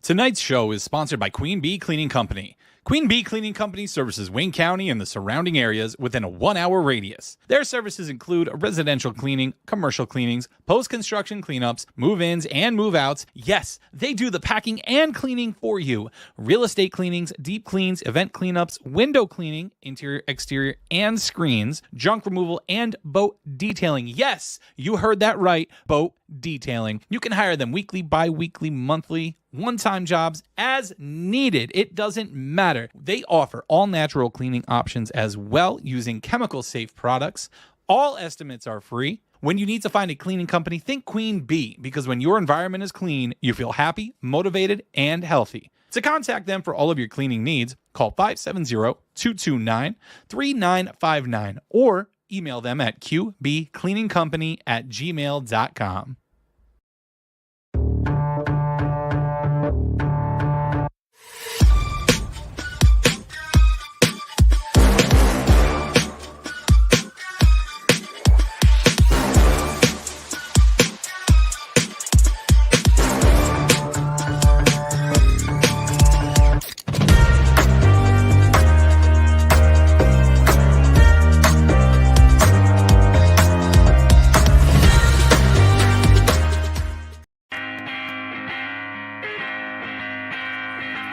Tonight's show is sponsored by Queen Bee Cleaning Company. Queen Bee Cleaning Company services Wayne County and the surrounding areas within a 1-hour radius. Their services include residential cleaning, commercial cleanings, post-construction cleanups, move-ins and move-outs. Yes, they do the packing and cleaning for you. Real estate cleanings, deep cleans, event cleanups, window cleaning, interior, exterior, and screens, junk removal, and boat detailing. Yes, you heard that right, boat detailing. You can hire them weekly, bi-weekly, monthly, one-time jobs as needed. It doesn't matter. They offer all natural cleaning options as well using chemical-safe products. All estimates are free. When you need to find a cleaning company, think Queen Bee, because when your environment is clean, you feel happy, motivated, and healthy. To contact them for all of your cleaning needs, call 570-229-3959 or email them at qbcleaningcompany@gmail.com.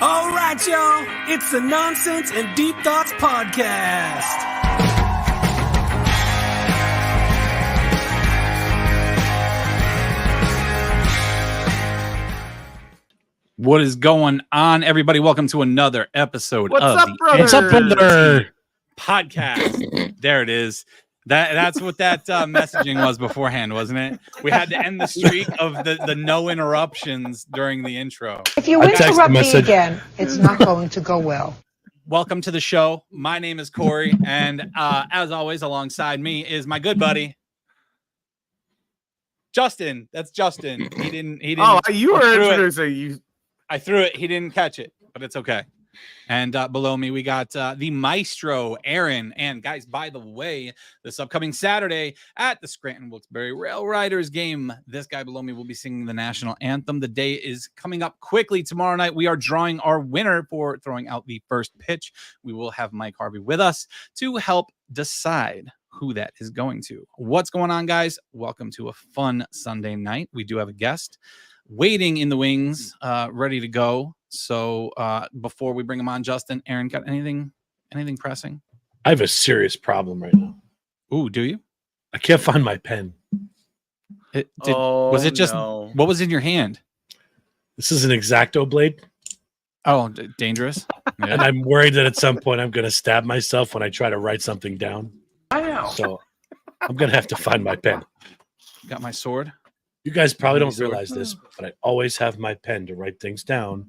All right, y'all. It's the Nonsense and Deep Thoughts podcast. What is going on, everybody? Welcome to another episode What's of up, the brother? What's Up, brother? Podcast. There it is. That's what that messaging was beforehand, wasn't it? We had to end the streak of the no interruptions during the intro. If you interrupt me again, it's not going to go well. Welcome to the show. My name is Corey, and as always, alongside me is my good buddy Justin. That's Justin. He didn't. Oh, you were introducing you. I threw it. He didn't catch it, but it's okay. And below me, we got the maestro, Aaron. And guys, by the way, this upcoming Saturday at the Scranton Wilkes-Barre Rail Riders game, this guy below me will be singing the national anthem. The day is coming up quickly. Tomorrow night, we are drawing our winner for throwing out the first pitch. We will have Mike Harvey with us to help decide who that is going to. What's going on, guys? Welcome to a fun Sunday night. We do have a guest waiting in the wings, ready to go. So before we bring him on, Justin, Aaron, got anything pressing? I have a serious problem right now. Ooh, do you? I can't find my pen. Was it just what was in your hand? This is an X-Acto blade. Oh, dangerous. Yeah. And I'm worried that at some point I'm going to stab myself when I try to write something down. Wow. So I'm going to have to find my pen. Got my sword. You guys probably don't realize this, but I always have my pen to write things down,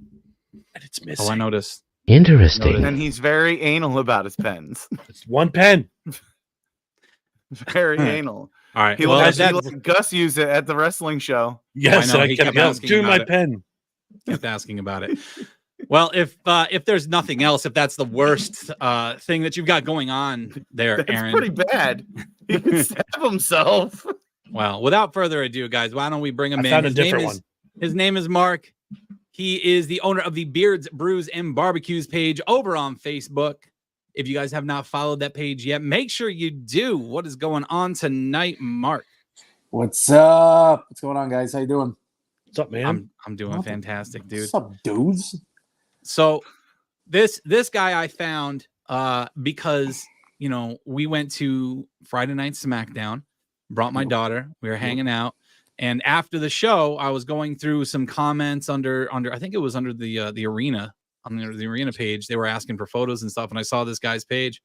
and it's missing. Oh, I noticed. Interesting. And he's very anal about his pens. It's one pen. Very anal. All right. He let Gus use it at the wrestling show. Yes, I know. I He kept kept asking doing my about it. pen. Kept asking about it. Well, if there's nothing else, if that's the worst thing that you've got going on there, That's Aaron. pretty bad. He can stab himself. Well, without further ado, guys, why don't we bring him in? Found a different one. His name is Mark. He is the owner of the Beards, Brews, and BBQs page over on Facebook. If you guys have not followed that page yet, make sure you do. What is going on tonight, Mark? What's up? What's going on, guys? How you doing? What's up, man? I'm doing fantastic, dude. What's up, dudes? So this guy I found because we went to Friday Night SmackDown. Brought my daughter. We were hanging out, and after the show, I was going through some comments under. I think it was under the arena on the arena page. They were asking for photos and stuff, and I saw this guy's page.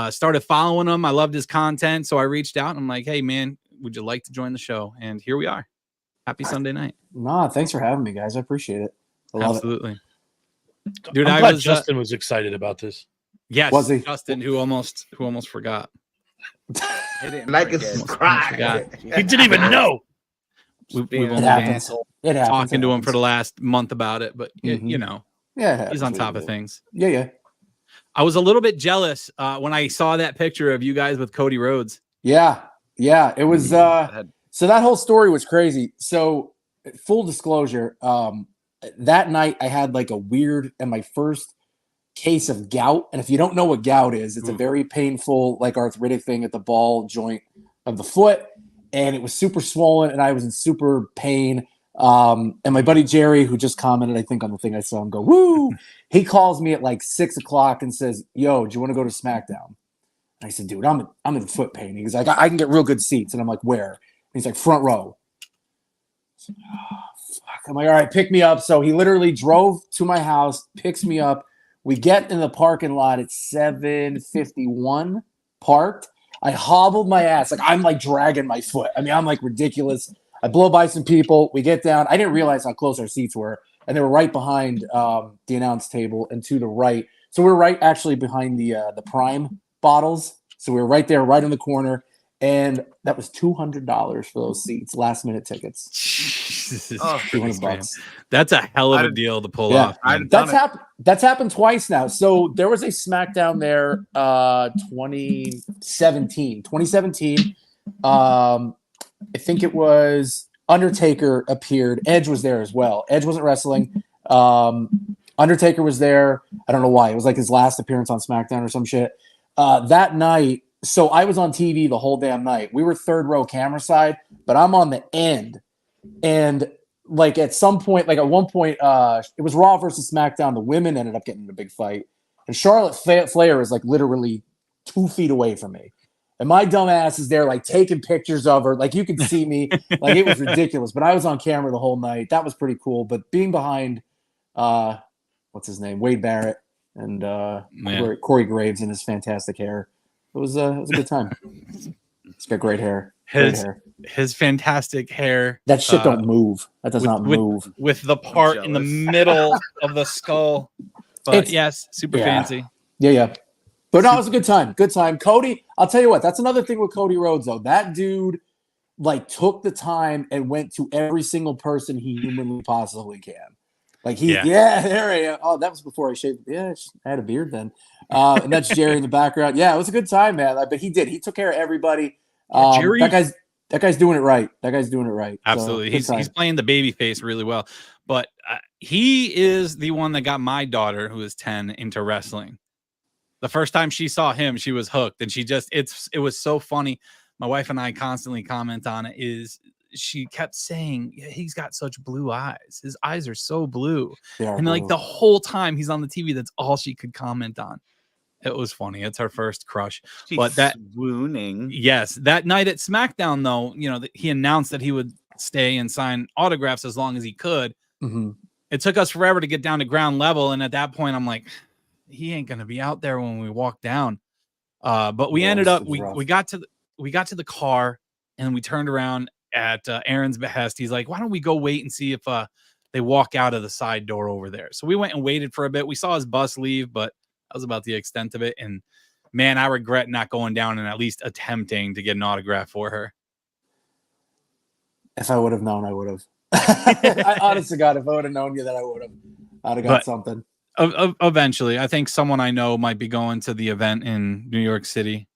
Started following him. I loved his content, so I reached out. And I'm like, "Hey, man, would you like to join the show?" And here we are. Happy Sunday night. Nah, thanks for having me, guys. I appreciate it. I love Absolutely, it. dude. I'm glad Justin was excited about this. Yes, was he? Justin, who almost forgot. Like it's cry. He didn't even know. We've It only been happens. It happens. talking to him for It the last month about it, but Mhm. Yeah, he's on top of things. Yeah. I was a little bit jealous when I saw that picture of you guys with Cody Rhodes. Yeah. It was. So that whole story was crazy. So full disclosure, that night I had like a weird and my first case of gout. And if you don't know what gout is, it's a very painful, like arthritic thing at the ball joint of the foot. And it was super swollen and I was in super pain. And my buddy Jerry, who just commented, I think on the thing I saw him go, woo, he calls me at like 6:00 and says, yo, do you want to go to SmackDown? And I said, dude, I'm in foot pain. He's like, I can get real good seats. And I'm like, where? And he's like, front row. Like, oh, fuck. I'm like, all right, pick me up. So he literally drove to my house, picks me up. We get in the parking lot at 7:51 parked. I hobbled my ass. Like, I'm like dragging my foot. I mean, I'm like ridiculous. I blow by some people. We get down. I didn't realize how close our seats were. And they were right behind the announce table and to the right. So we were right actually behind the Prime bottles. So we were right there, right in the corner. And that was $200 for those seats, last minute tickets. $200. That's a hell of a deal to pull off. That's happened twice now. So there was a SmackDown there 2017. I think it was Undertaker appeared. Edge was there as well. Edge wasn't wrestling. Undertaker was there. I don't know why. It was like his last appearance on SmackDown or some shit. That night, so I was on TV the whole damn night. We were third row camera side, but I'm on the end. And like at some point, like at one point, it was Raw versus SmackDown. The women ended up getting in a big fight. And Charlotte Flair is like literally 2 feet away from me. And my dumb ass is there like taking pictures of her. Like you can see me. Like it was ridiculous. But I was on camera the whole night. That was pretty cool. But being behind, what's his name? Wade Barrett and Corey Graves and his fantastic hair. It was a good time. He's got great hair. His fantastic hair. That shit don't move. That does not move. With the part in the middle of the skull. But yes, super fancy. Yeah. But no, it was a good time. Good time. Cody, I'll tell you what, that's another thing with Cody Rhodes, though. That dude like took the time and went to every single person he humanly possibly can. Like there I am. Oh, that was before I shaved. Yeah, I had a beard then. And that's Jerry in the background. Yeah, it was a good time, man. But he did. He took care of everybody. Jerry, that guy's doing it right. Absolutely. So, he's playing the baby face really well. But he is the one that got my daughter, who is 10, into wrestling. The first time she saw him, she was hooked. And it was so funny. My wife and I constantly comment on it is she kept saying, he's got such blue eyes. His eyes are so blue. And like the whole time he's on the TV, that's all she could comment on. It was funny. It's her first crush. But that swooning. Yes. That night at SmackDown, though, he announced that he would stay and sign autographs as long as he could. Mm-hmm. It took us forever to get down to ground level. And at that point, I'm like, he ain't going to be out there when we walk down. But we ended up, we got to the car and we turned around at Aaron's behest. He's like, why don't we go wait and see if they walk out of the side door over there? So we went and waited for a bit. We saw his bus leave, but that was about the extent of it. And man, I regret not going down and at least attempting to get an autograph for her. If I would have known, I would have. I honest to God, if I would have known you, that I'd have got something. Eventually, I think someone I know might be going to the event in New York City,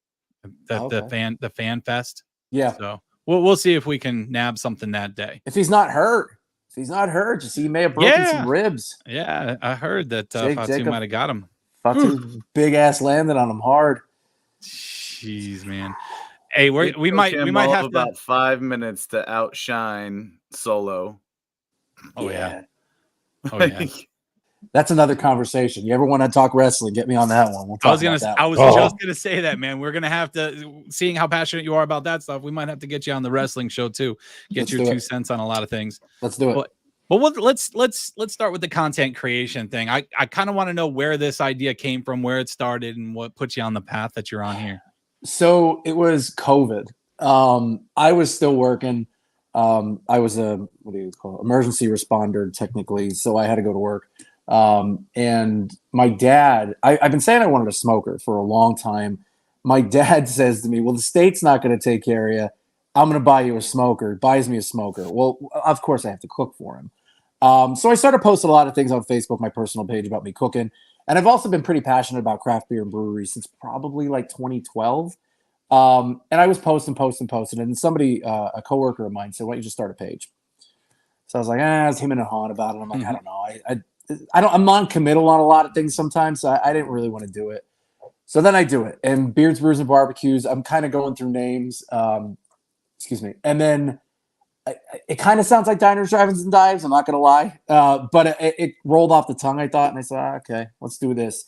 the fan fest. Yeah. So we'll see if we can nab something that day. If he's not hurt, you see, he may have broken some ribs. Yeah, I heard that Fatu might have got him. Fatu's big ass landed on him hard. Jeez, man. Hey, we might have about 5 minutes to outshine Solo. Oh yeah. That's another conversation. You ever want to talk wrestling? Get me on that one. We'll talk I was just gonna say that, man. We're gonna have to, seeing how passionate you are about that stuff, we might have to get you on the wrestling show too. Get your 2 cents on a lot of things. Let's do it. But let's start with the content creation thing. I kind of want to know where this idea came from, where it started, and what put you on the path that you're on here. So it was COVID. I was still working. I was emergency responder technically, so I had to go to work. And my dad, I've been saying I wanted a smoker for a long time. My dad says to me, well, the state's not going to take care of you. I'm going to buy you a smoker. Buys me a smoker. Well, of course I have to cook for him. So I started posting a lot of things on Facebook, my personal page about me cooking. And I've also been pretty passionate about craft beer and breweries since probably like 2012. And I was posting. And somebody, a coworker of mine said, why don't you just start a page? So I was like, I was him and Han about it. I'm like, I don't know. I'm non-committal on a lot of things sometimes. So I didn't really want to do it. So then I do it. And Beards, Brews, and Barbecues, I'm kind of going through names. Excuse me. And then it kind of sounds like Diners, Drive-Ins, and Dives. I'm not going to lie. But it rolled off the tongue, I thought. And I said, okay, let's do this.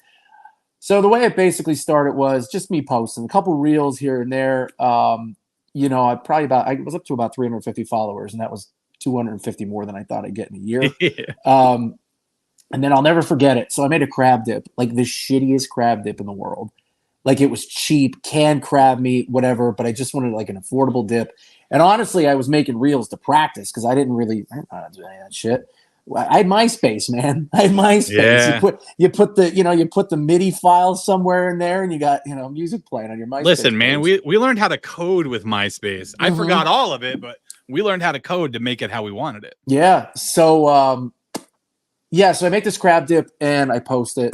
So the way it basically started was just me posting a couple reels here and there. I was up to about 350 followers, and that was 250 more than I thought I'd get in a year. And then I'll never forget it. So I made a crab dip, like the shittiest crab dip in the world. Like it was cheap, canned crab meat, whatever, but I just wanted like an affordable dip. And honestly, I was making reels to practice because I didn't know how to do any of that shit. I had MySpace, man. I had MySpace. Yeah. You put the MIDI file somewhere in there, and you got music playing on your MySpace. Listen, man, page. we learned how to code with MySpace. I forgot all of it, but we learned how to code to make it how we wanted it. Yeah. So so I make this crab dip and I post it.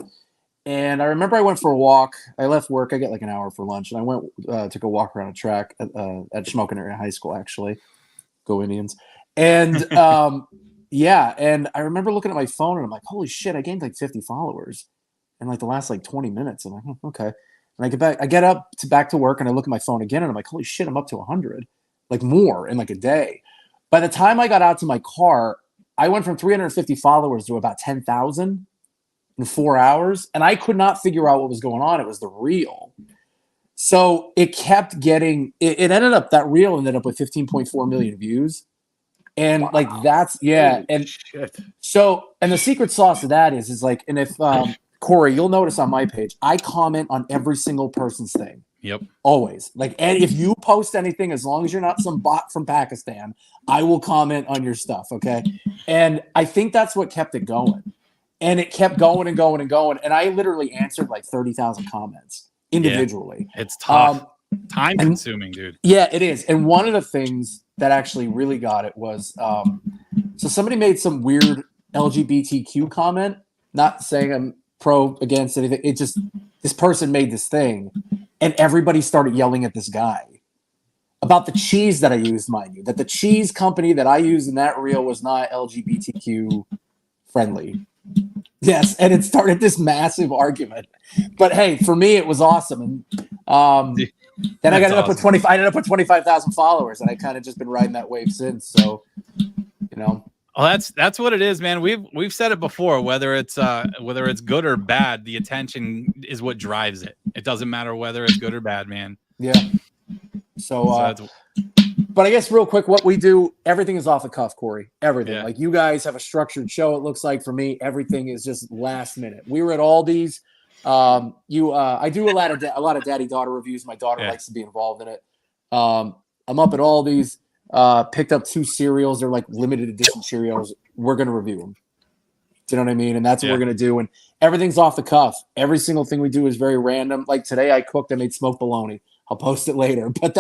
And I remember I went for a walk. I left work. I get like an hour for lunch, and I went took a walk around a track at Shamokin Area High School. Actually, go Indians! And and I remember looking at my phone, and I'm like, "Holy shit! I gained like 50 followers in like the last like 20 minutes." I'm like, "Okay." And I get up back to work, and I look at my phone again, and I'm like, "Holy shit! I'm up to 100, like more in like a day." By the time I got out to my car, I went from 350 followers to about 10,000 in 4 hours, and I could not figure out what was going on. It was the reel. So it kept getting, it ended up, that reel ended up with 15.4 million views. And like, that's, yeah. Holy and shit. so, and the secret sauce of that is like, and if, Corey, you'll notice on my page, I comment on every single person's thing. Yep. Always. Like, and if you post anything, as long as you're not some bot from Pakistan, I will comment on your stuff. Okay. And I think that's what kept it going. And it kept going and going and going. And I literally answered like 30,000 comments individually. Yeah, it's tough. Time consuming, dude. Yeah, it is. And one of the things that actually really got it was so somebody made some weird LGBTQ comment, not saying I'm pro against anything. It just, this person made this thing, and everybody started yelling at this guy about the cheese that I used, mind you, that the cheese company that I used in that reel was not LGBTQ friendly. Yes, and it started this massive argument. But hey, for me, it was awesome. And then I ended up with 25,000 followers, and I kind of just been riding that wave since. So, Well, that's what it is, man. We've said it before. Whether it's good or bad, the attention is what drives it. It doesn't matter whether it's good or bad, man. Yeah. But I guess real quick, what we do, everything is off the cuff, Corey. Everything. Yeah. Like you guys have a structured show. It looks like for me, everything is just last minute. We were at Aldi's. I do a lot of daddy-daughter reviews. My daughter likes to be involved in it. I'm up at Aldi's. Picked up 2 cereals. They're like limited edition Cheerios. We're gonna review them. Do you know what I mean? And that's what we're gonna do. And everything's off the cuff. Every single thing we do is very random. Like today, I made smoked bologna. I'll post it later. But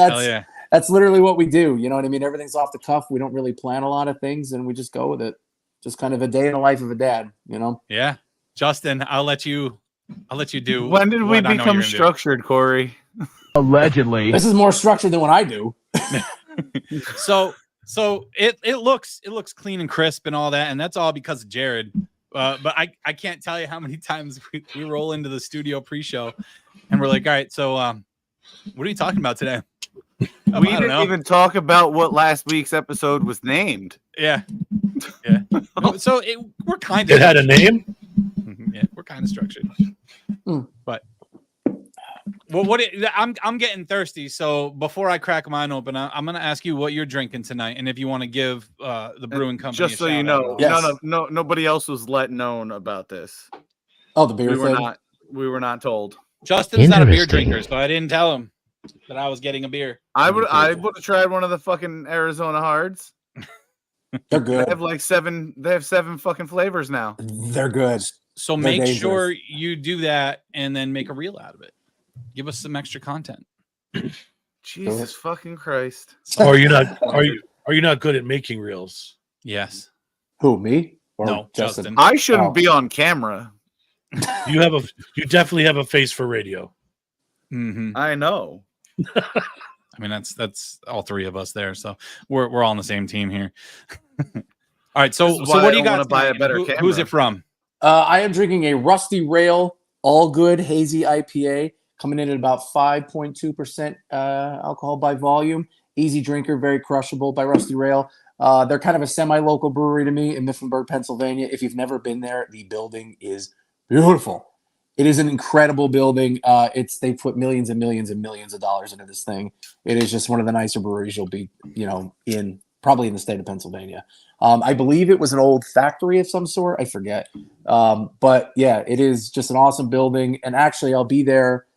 that's literally what we do. You know what I mean? Everything's off the cuff. We don't really plan a lot of things, and we just go with it. Just kind of a day in the life of a dad. Yeah, Justin, I'll let you do. When did we become structured, Corey? Allegedly, this is more structured than what I do. So it looks clean and crisp and all that, and that's all because of Jared. But I can't tell you how many times we roll into the studio pre-show, and we're like, all right, so what are you talking about today? We didn't even talk about what last week's episode was named. Yeah. So we're kind of. It had a name. Yeah, we're kind of structured. But I'm getting thirsty. So before I crack mine open, I'm going to ask you what you're drinking tonight, and if you want to give the brewing company just so you know, nobody else was let known about this. Oh, the beer thing? We were not told. Justin's not a beer drinker, so I didn't tell him that I was getting a beer. I would have tried one of the fucking Arizona Hards. They're good. They have 7 fucking flavors now. They're good. So make sure you do that and then make a reel out of it. Give us some extra content. Jesus fucking Christ. Are you not good at making reels? Yes. Who, me? Or no, Justin. I shouldn't be on camera. You definitely have a face for radio. Mm-hmm. I know. I mean, that's all 3 of us there, so we're all on the same team here. All right, so This is why what do I you got? wanna buy a tonight? better Who's camera. it from? I am drinking a Rusty Rail All Good Hazy IPA, coming in at about 5.2% alcohol by volume. Easy drinker, very crushable by Rusty Rail. They're kind of a semi-local brewery to me in Mifflinburg, Pennsylvania. If you've never been there, the building is beautiful. It is an incredible building. They put millions and millions and millions of dollars into this thing. It is just one of the nicer breweries you'll be, in probably in the state of Pennsylvania. I believe it was an old factory of some sort. I forget. But yeah, it is just an awesome building. And actually, I'll be there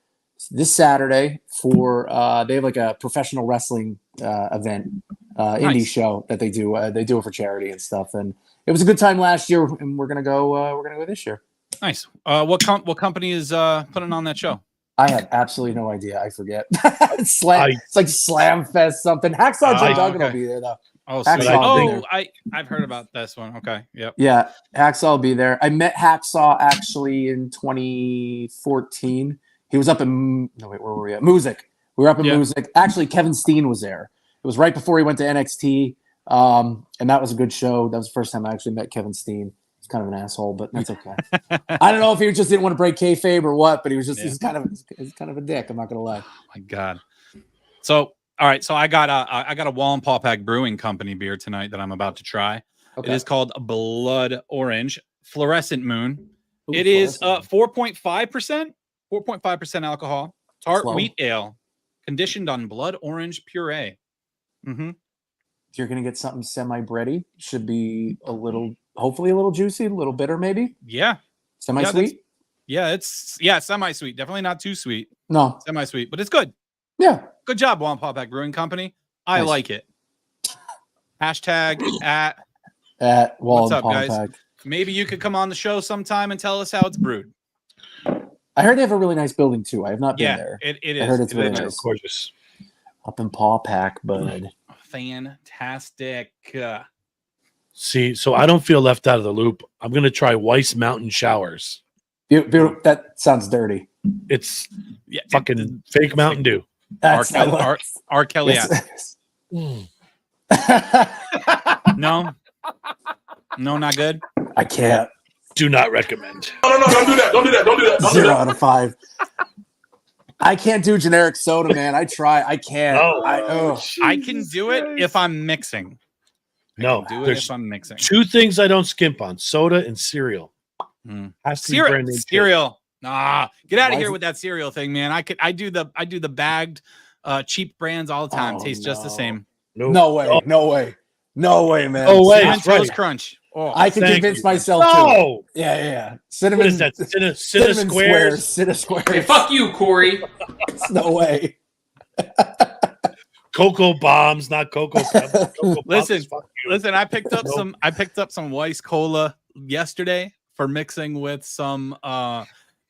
this Saturday for they have like a professional wrestling event, indie show that they do. They do it for charity and stuff. And it was a good time last year, and we're gonna go. We're gonna go this year. Nice. What company is putting on that show? I have absolutely no idea. I forget. It's like Slam Fest something. Hacksaw Jim Duggan will be there though. Oh, Hacksaw I've heard about this one. Okay. Yep. Yeah, Hacksaw will be there. I met Hacksaw actually in 2014. He was up in where were we at? Music. We were up in Music. Actually, Kevin Steen was there. It was right before he went to NXT, and that was a good show. That was the first time I actually met Kevin Steen. He's kind of an asshole, but that's okay. I don't know if he just didn't want to break kayfabe or what, but he was just he's kind of a dick. I'm not gonna lie. Oh my God. So all right, so I got a Wallenpaupack Brewing Company beer tonight that I'm about to try. Okay. It is called Blood Orange Fluorescent Moon. Ooh, it is 4.5% alcohol, tart wheat ale, conditioned on blood orange puree. Mm-hmm. You're gonna get something semi-bready. Should be hopefully a little juicy, a little bitter, maybe. Yeah. Semi-sweet. It's semi-sweet. Definitely not too sweet. No. Semi-sweet, but it's good. Yeah. Good job, Wallenpaupack Brewing Company. I like it. Hashtag at Wallenpaupack. What's up, guys? Maybe you could come on the show sometime and tell us how it's brewed. I heard they have a really nice building too. I have not been there. It is. I heard it's really nice. Gorgeous. Up in Paupack, bud. Fantastic. See, so I don't feel left out of the loop. I'm going to try Weiss Mountain Showers. That sounds dirty. It's fucking fake Mountain Dew. R. Kelly. No, not good. I can't. Do not recommend. No, don't do that. Don't do that. 0 out of 5. I can't do generic soda, man. I try. I can't. I can do it if I'm mixing. No, do it if I'm mixing. 2 things I don't skimp on: soda and cereal. Cereal. Nah, get out of here with that cereal thing, man. I do the bagged, cheap brands all the time. Tastes just the same. No way, man. No way. Cinnamon Toast Crunch. Oh, I can convince myself too. Yeah. Cinnamon. What is that? Cinnamon squares. Cinnamon squares. Hey, fuck you, Corey. No way. Cocoa Bombs, not Cocoa Pebbles. Listen. I picked up some Weiss Cola yesterday for mixing with some.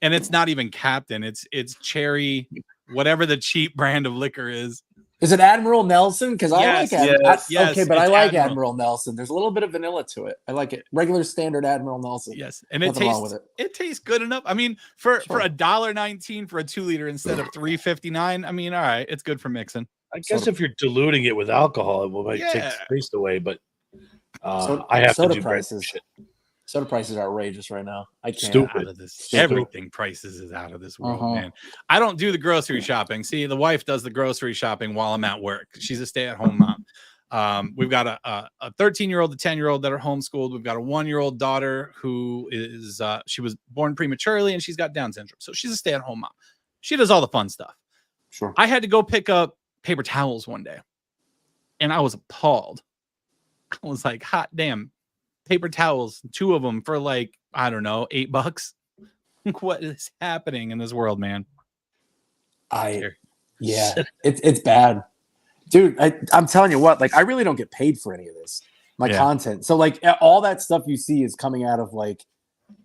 And it's not even Captain. It's cherry, whatever the cheap brand of liquor is. Is it Admiral Nelson? Because I like Admiral. Yes, okay, but I like Admiral Nelson. There's a little bit of vanilla to it. I like it. Regular standard Admiral Nelson. Yes, and it tastes good enough. I mean, for $1.19 for a 2 liter instead of $3.59. I mean, all right, it's good for mixing. I guess if you're diluting it with alcohol, it might take the taste away. But I have to do prices. Shit. Soda prices are outrageous right now. I can't. Stupid. Everything prices is out of this world, man. I don't do the grocery shopping. See, the wife does the grocery shopping while I'm at work. She's a stay-at-home mom. We've got a 13-year-old, a 10-year-old that are homeschooled. We've got a 1-year-old daughter who is she was born prematurely and she's got Down syndrome. So she's a stay-at-home mom. She does all the fun stuff. Sure. I had to go pick up paper towels one day, and I was appalled. I was like, hot damn. Paper towels, 2 of them for like, I don't know, $8. What is happening in this world, man? It's bad, dude. I'm telling you what, like, I really don't get paid for any of this, my content. So like all that stuff you see is coming out of like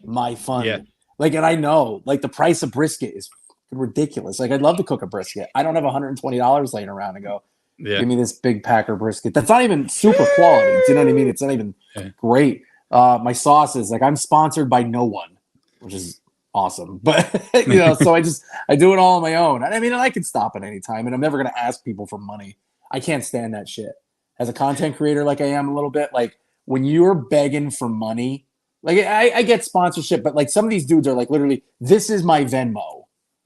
my fund. Yeah. Like, and I know like the price of brisket is ridiculous. Like, I'd love to cook a brisket. I don't have $120 laying around and go, give me this big packer brisket. That's not even super quality. Do you know what I mean? It's not even great. My sauce is like, I'm sponsored by no one, which is awesome. But so I do it all on my own. I mean, and I can stop at any time, and I'm never going to ask people for money. I can't stand that shit. As a content creator, like I am a little bit, like when you're begging for money, like I get sponsorship, but like some of these dudes are like literally, this is my Venmo.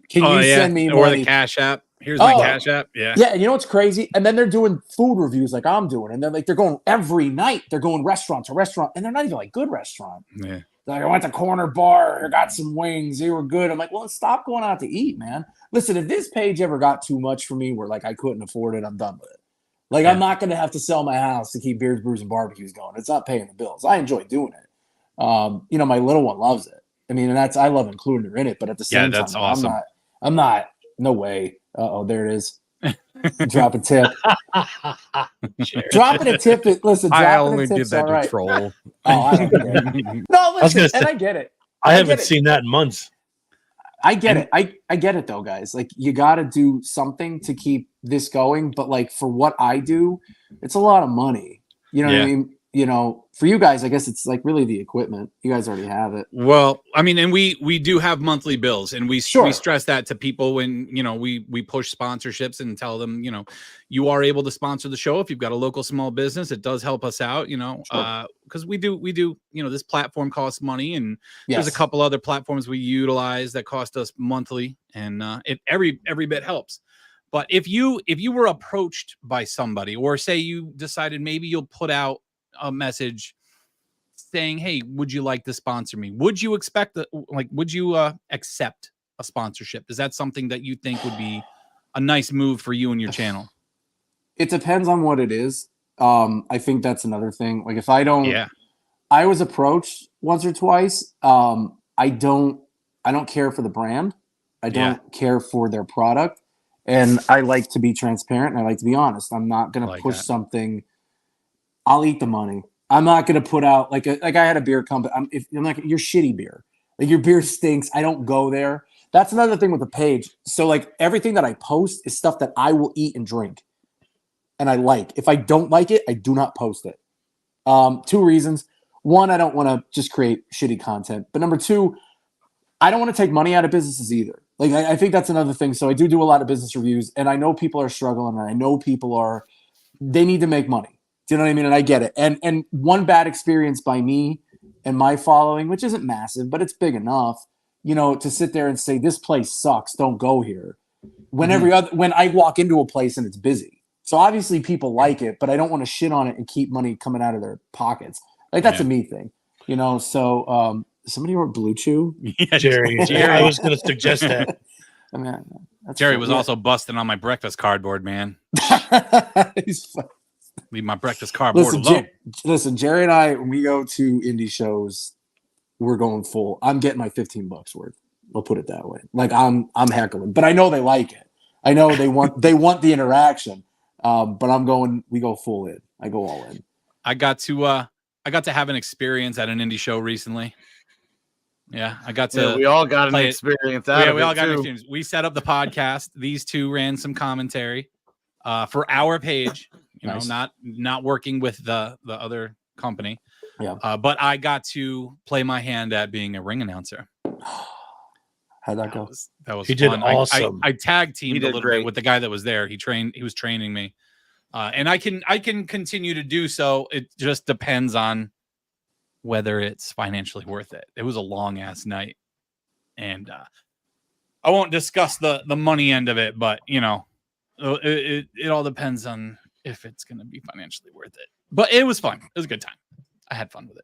Can you send me or money? the Cash App? Here's my Cash App. Yeah. Yeah, and you know what's crazy? And then they're doing food reviews like I'm doing, and they're going every night. They're going restaurant to restaurant, and they're not even like good restaurant. Yeah. They're like, I went to Corner Bar, I got some wings, they were good. I'm like, well, stop going out to eat, man. Listen, if this page ever got too much for me, where like I couldn't afford it, I'm done with it. Like I'm not going to have to sell my house to keep Beers, Brews, and Barbecues going. It's not paying the bills. I enjoy doing it. You know, my little one loves it. I mean, and I love including her in it, but at the same that's time, awesome. I'm not. No way. There it is. Drop a tip. Dropping a tip. Listen, I dropping only a tip's did that all to right. troll. Oh, I don't care. No, listen, and I get it. I haven't seen that in months. I get it. I get it though, guys. Like you got to do something to keep this going. But like for what I do, it's a lot of money. You know what I mean? You know, for you guys, I guess it's like really the equipment. You guys already have it. Well, I mean, and we do have monthly bills, and we stress that to people when, you know, we push sponsorships and tell them, you know, you are able to sponsor the show if you've got a local small business. It does help us out, you know, because we do, you know, this platform costs money, and there's a couple other platforms we utilize that cost us monthly, and it every bit helps. But if you were approached by somebody, or say you decided maybe you'll put out a message saying, hey, would you like to sponsor me? Would you would you accept a sponsorship? Is that something that you think would be a nice move for you and your channel? It depends on what it is. I think that's another thing. Like if I don't, I was approached once or twice. I don't care for the brand. I don't care for their product. And I like to be transparent, and I like to be honest. I'm not going to push something. I'll eat the money. I'm not going to put out like I had a beer company. I'm like, your shitty beer. Like your beer stinks. I don't go there. That's another thing with the page. So like everything that I post is stuff that I will eat and drink, and I like. If I don't like it, I do not post it. 2 reasons. One, I don't want to just create shitty content. But number 2, I don't want to take money out of businesses either. Like I think that's another thing. So I do a lot of business reviews, and I know people are struggling, and I know they need to make money. Do you know what I mean? And I get it. And one bad experience by me and my following, which isn't massive, but it's big enough, you know, to sit there and say, this place sucks, don't go here. When when I walk into a place and it's busy. So obviously people like it, but I don't want to shit on it and keep money coming out of their pockets. Like that's a me thing, you know? So somebody wrote Blue Chew. Yeah, Jerry. I was going to suggest that. I mean, Jerry was also busting on my breakfast cardboard, man. He's funny. Leave my breakfast cardboard alone. Listen, Jerry and I, when we go to indie shows, we're going full. I'm getting my $15 worth. I'll put it that way. Like I'm heckling, but I know they like it. I know they want the interaction. But we go full in. I go all in. I got to have an experience at an indie show recently. Yeah, I got to. Yeah, we all got an experience out of it. We all got an experience. We set up the podcast. These two ran some commentary for our page. You know, not working with the other company. Yeah. But I got to play my hand at being a ring announcer. How'd that go? That was he fun. did awesome. I tag teamed a little bit with the guy that was there. He was training me. And I can continue to do so. It just depends on whether it's financially worth it. It was a long ass night. And I won't discuss the money end of it, but you know, it all depends on if it's going to be financially worth it. But it was fun. It was a good time. I had fun with it.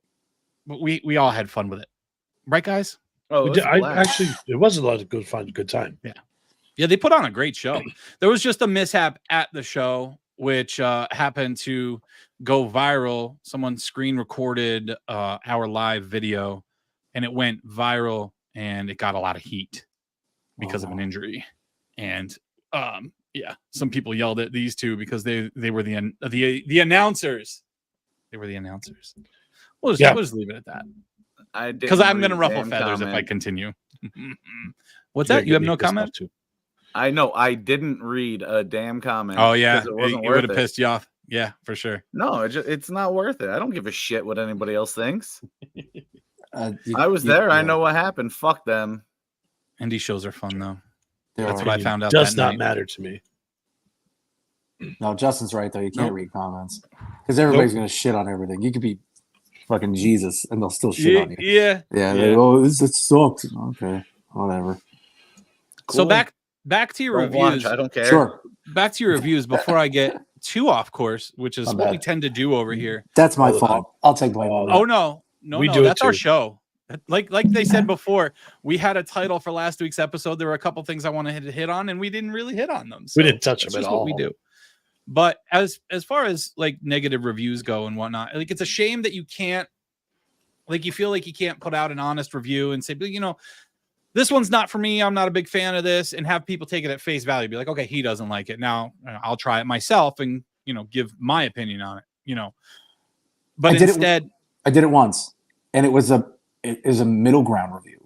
But we all had fun with it. Right, guys? Oh, it was a lot of good time. Yeah. Yeah, they put on a great show. There was just a mishap at the show, which happened to go viral. Someone screen recorded our live video, and it went viral, and it got a lot of heat because of an injury. And yeah, some people yelled at these two because they were the announcers. They were the announcers. We'll just leave it at that. Because I'm going to ruffle feathers if I continue. What's that? You have no comment? I know. I didn't read a damn comment. Oh, yeah. It would have pissed you off. Yeah, for sure. No, it's not worth it. I don't give a shit what anybody else thinks. I was there. I know what happened. Fuck them. Indie shows are fun, though. That's what I found out. Does not matter to me. No, Justin's right, though. You can't read comments because everybody's going to shit on everything. You could be fucking Jesus, and they'll still shit on you. Yeah. They go, it sucked. Okay, whatever. So back to your Don't reviews. watch, I don't care. Sure. Back to your reviews before I get too off course, which is what we tend to do over here. That's my fault. I'll take blame. Oh no, We do it that's our too. show. Like they said before, we had a title for last week's episode. There were a couple things I wanted to hit on, and we didn't really hit on them. So We didn't touch that's them at just all. what we do. But as far as like negative reviews go and whatnot, like it's a shame that you can't, like you feel like you can't put out an honest review and say, you know, this one's not for me. I'm not a big fan of this, and have people take it at face value. Be like, okay, he doesn't like it. Now I'll try it myself and, you know, give my opinion on it, you know. But instead, I did it once, and it was a middle ground review.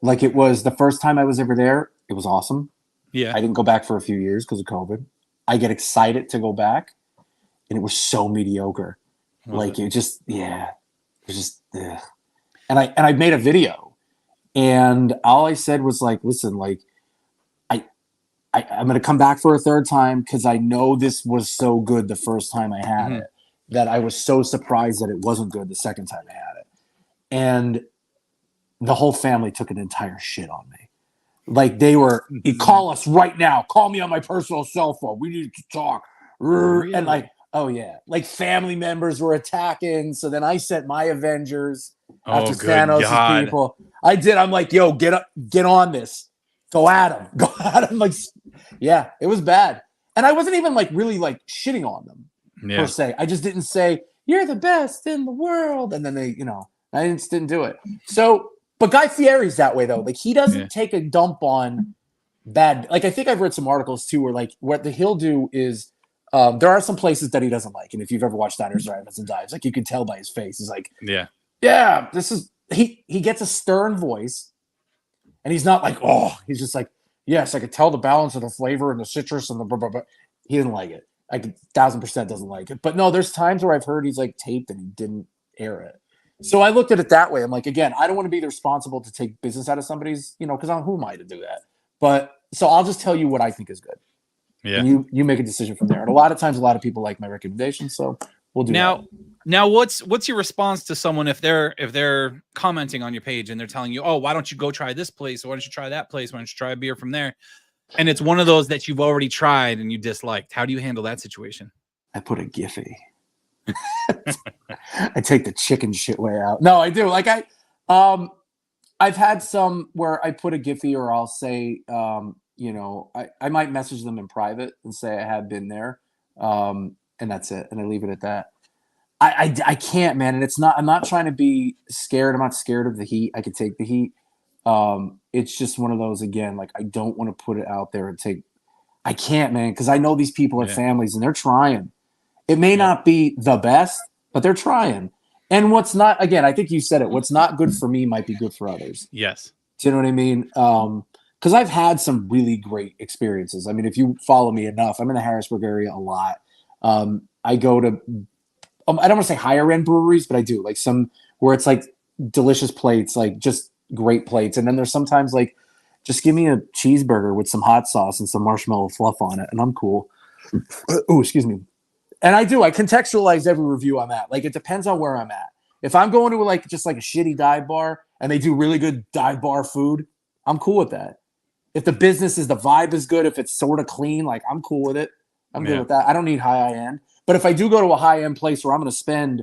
Like it was the first time I was ever there. It was awesome. Yeah. I didn't go back for a few years because of COVID. I get excited to go back, and it was so mediocre. It just, ugh. And I made a video, and all I said was like, listen, like I'm going to come back for a third time because I know this was so good the first time I had it that I was so surprised that it wasn't good the second time I had it. And the whole family took an entire shit on me. Like they were, call us right now. Call me on my personal cell phone. We need to talk. Really? And like, oh yeah, like family members were attacking. So then I sent my Avengers after Thanos' people. I did. I'm like, yo, get on this. Go at him. Go at him. Like, yeah, it was bad. And I wasn't even like really like shitting on them per se. I just didn't say you're the best in the world. And then they, you know, I just didn't do it. So. But Guy Fieri's that way though. Like he doesn't take a dump on bad. Like I think I've read some articles too, where like what he'll do is there are some places that he doesn't like, and if you've ever watched Diners, Drive-Ins, and Dives, like you can tell by his face. He's like, yeah, this is. He gets a stern voice, and he's not like, oh, he's just like, yes, I could tell the balance of the flavor and the citrus and the blah blah blah. He didn't like it. I could 1000% doesn't like it. But no, there's times where I've heard he's like taped and he didn't air it. So I looked at it that way. I'm like, again, I don't want to be responsible to take business out of somebody's, you know, because who am I to do that? But so I'll just tell you what I think is good. Yeah. And you make a decision from there. And a lot of times, a lot of people like my recommendations, so we'll do that. Now, what's your response to someone if they're commenting on your page and they're telling you, oh, why don't you go try this place? Or why don't you try that place? Why don't you try a beer from there? And it's one of those that you've already tried and you disliked. How do you handle that situation? I put a Giphy. I take the chicken shit way out. No, I do. Like I've had some where I put a Giphy, or I'll say, you know, I might message them in private and say I have been there, and that's it, and I leave it at that. I can't, man, and I'm not trying to be scared. I'm not scared of the heat. I could take the heat. It's just one of those, again, like I don't want to put it out there and take. I can't, man, because I know these people have families and they're trying. It may not be the best, but they're trying. And what's not, again, I think you said it, what's not good for me might be good for others. Yes. Do you know what I mean? Because I've had some really great experiences. I mean, if you follow me enough, I'm in the Harrisburg area a lot. I go to, I don't want to say higher end breweries, but I do. Like some where it's like delicious plates, like just great plates. And then there's sometimes like, just give me a cheeseburger with some hot sauce and some marshmallow fluff on it, and I'm cool. Oh, excuse me. And I contextualize every review I'm at. Like, it depends on where I'm at. If I'm going to like just like a shitty dive bar and they do really good dive bar food, I'm cool with that. If the vibe is good, if it's sort of clean, like I'm cool with it. I'm good with that. I don't need high end. But if I do go to a high end place where I'm going to spend,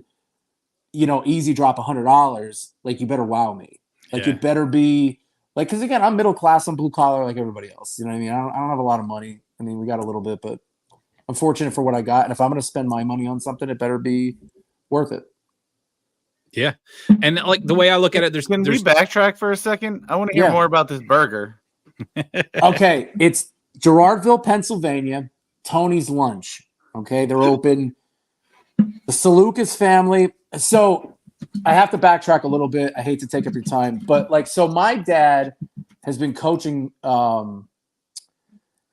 you know, easy drop $100, like you better wow me. Like it better be like, because again, I'm middle class, I'm blue collar like everybody else. You know what I mean? I don't have a lot of money. I mean, we got a little bit, but I'm fortunate for what I got. And if I'm going to spend my money on something, it better be worth it. Yeah. And like the way I look at it, Can we backtrack for a second? I want to hear more about this burger. Okay. It's Girardville, Pennsylvania, Tony's Lunch. Okay. They're open. The Salukas family. So I have to backtrack a little bit. I hate to take up your time, but like, so my dad has been coaching,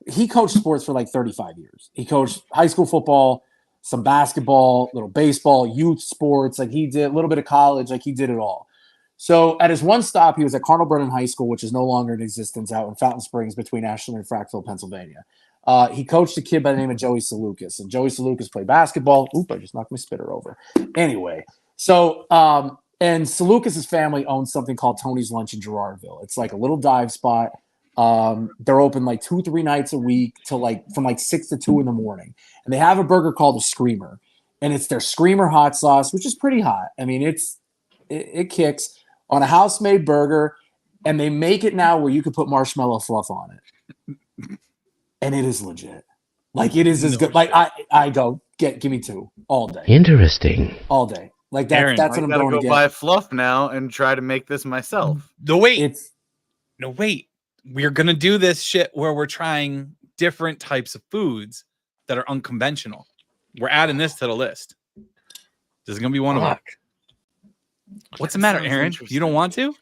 he coached sports for like 35 years. He coached high school football, some basketball, little baseball, youth sports. Like he did a little bit of college. Like he did it all. So at his one stop, he was at Cardinal Brennan High School, which is no longer in existence, out in Fountain Springs between Ashland and Frackville, Pennsylvania. He coached a kid by the name of Joey Salukas, and Joey Salukas played basketball. Oop, I just knocked my spitter over. Anyway, So, and Seleucus's family owns something called Tony's Lunch in Gerardville. It's like a little dive spot. They're open like 2-3 nights a week till like from like 6 to 2 in the morning. And they have a burger called a Screamer. And it's their Screamer hot sauce, which is pretty hot. I mean, it kicks on a house-made burger. And they make it now where you could put marshmallow fluff on it. And it is legit. Like, it is as good. Like, I go, give me 2 all day. Interesting. All day. Like, that's what I'm going to get. Buy fluff now and try to make this myself. Wait. We're going to do this shit where we're trying different types of foods that are unconventional. We're adding this to the list. This is going to be one of them. What's the matter, Aaron? You don't want to?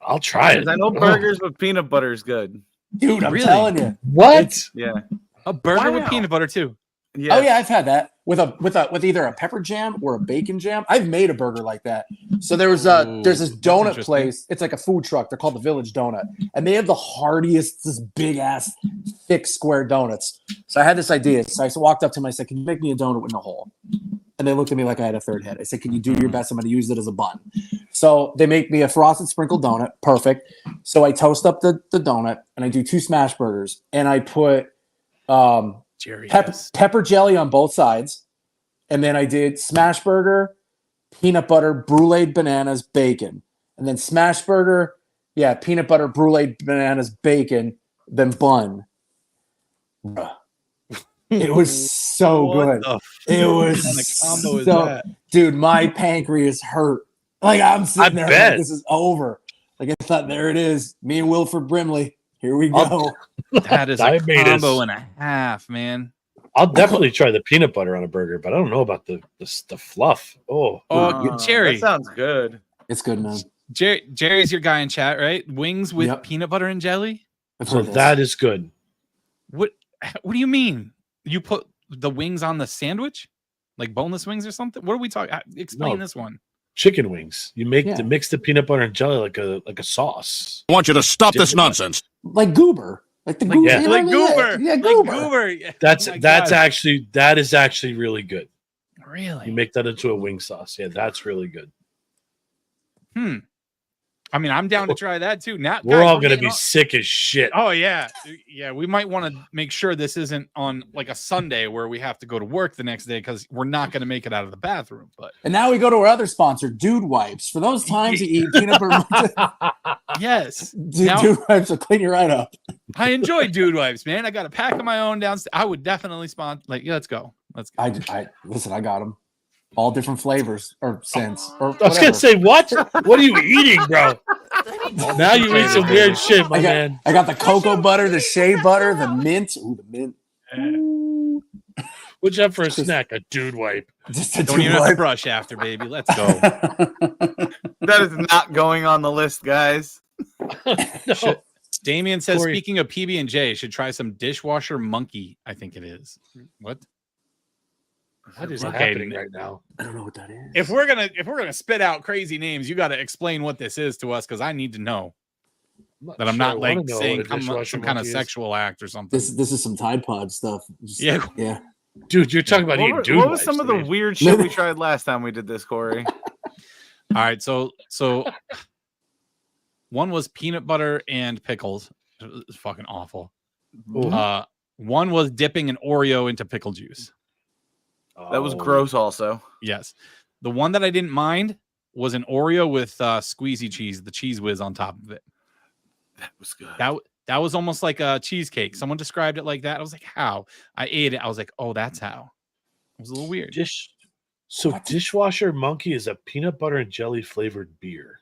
I'll try it. I know burgers with peanut butter is good. Dude, I'm telling you. What? Yeah. A burger with peanut butter too. Yes. Oh yeah, I've had that with either a pepper jam or a bacon jam. I've made a burger like that. So there's this donut place. It's like a food truck. They're called the Village Donut, and they have the hardiest, this big ass, thick square donuts. So I had this idea. So I walked up to them. I said, "Can you make me a donut with no hole?" And they looked at me like I had a third head. I said, "Can you do your best? I'm going to use it as a bun." So they make me a frosted sprinkle donut. Perfect. So I toast up the donut and I do 2 smash burgers and I put pepper jelly on both sides. And then I did smash burger, peanut butter, brulee bananas, bacon. And then smash burger, peanut butter, brulee bananas, bacon, then bun. It was so good. It was dude, my pancreas hurt. Like I'm sitting there, like, this is over. Like I thought, there it is. Me and Wilford Brimley. Here we go. That is a combo and a half, man. I'll definitely try the peanut butter on a burger, but I don't know about the fluff. Jerry, that sounds good. It's good, man. Jerry's your guy in chat, right? Wings with peanut butter and jelly. So that is good. What do you mean? You put the wings on the sandwich, like boneless wings or something? What are we talking? Explain this one. Chicken wings. You mix the peanut butter and jelly like a sauce. I want you to stop this nonsense. Like goober. Like the goober. Like goober. Yeah, goober. Like goober. Yeah. That is actually really good. Really? You make that into a wing sauce. Yeah, that's really good. I mean, I'm down to try that too. Now we're all going to be sick as shit. Oh yeah. Yeah. We might want to make sure this isn't on like a Sunday where we have to go to work the next day because we're not going to make it out of the bathroom. But and now we go to our other sponsor, Dude Wipes. For those times you eat peanut butter. Yes. Dude Wipes will clean you right up. I enjoy Dude Wipes, man. I got a pack of my own downstairs. I would definitely sponsor. Like, let's go. I listen. I got them. All different flavors or scents. Or I was going to say, what? What are you eating, bro? Now you eat some weird shit, my man. I got the cocoa butter, the shea butter, the mint. Ooh, the mint. Ooh. What'd you have for a snack? A Dude Wipe. Just a Don't even have to brush after, baby. Let's go. That is not going on the list, guys. No. Damien says, speaking of PB&J, should try some dishwasher monkey. I think it is. What? What is happening right now? I don't know what that is. If we're gonna spit out crazy names, you got to explain what this is to us because I need to know that I'm not like saying some kind of sexual act or something. This is some Tide Pod stuff. Yeah. Dude, you're talking about eating Dude What was some of the weird shit we tried last time we did this, Corey? All right, so one was peanut butter and pickles. It was fucking awful. One was dipping an Oreo into pickle juice. That was gross also. Yes. The one that I didn't mind was an Oreo with squeezy cheese, the cheese whiz on top of it. That was good. That was almost like a cheesecake. Someone described it like that. I was like, how? I ate it. I was like, oh, that's how. It was a little weird. Dishwasher Monkey is a peanut butter and jelly flavored beer.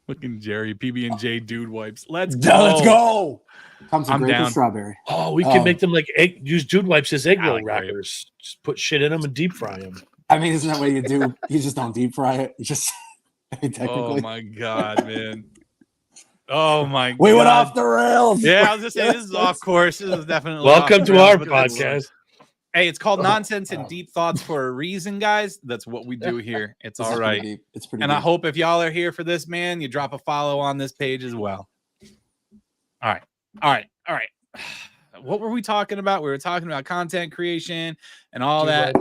Looking Jerry, PB&J Dude Wipes. Let's go. Let's go. Comes with grape and strawberry. Oh, we can make them like use Dude Wipes as egg roll wrappers. Just put shit in them and deep fry them. I mean, isn't that what you do? You just don't deep fry it. You just technically. Oh my god, man. Oh my god. We went off the rails. Yeah, I was just saying this is off course. This is definitely welcome to our podcast. Hey, it's called Nonsense and Deep Thoughts for a reason, guys. That's what we do here. It's all right. It's pretty and deep. I hope if y'all are here for this, man, you drop a follow on this page as well. All right. What were we talking about? We were talking about content creation and all that.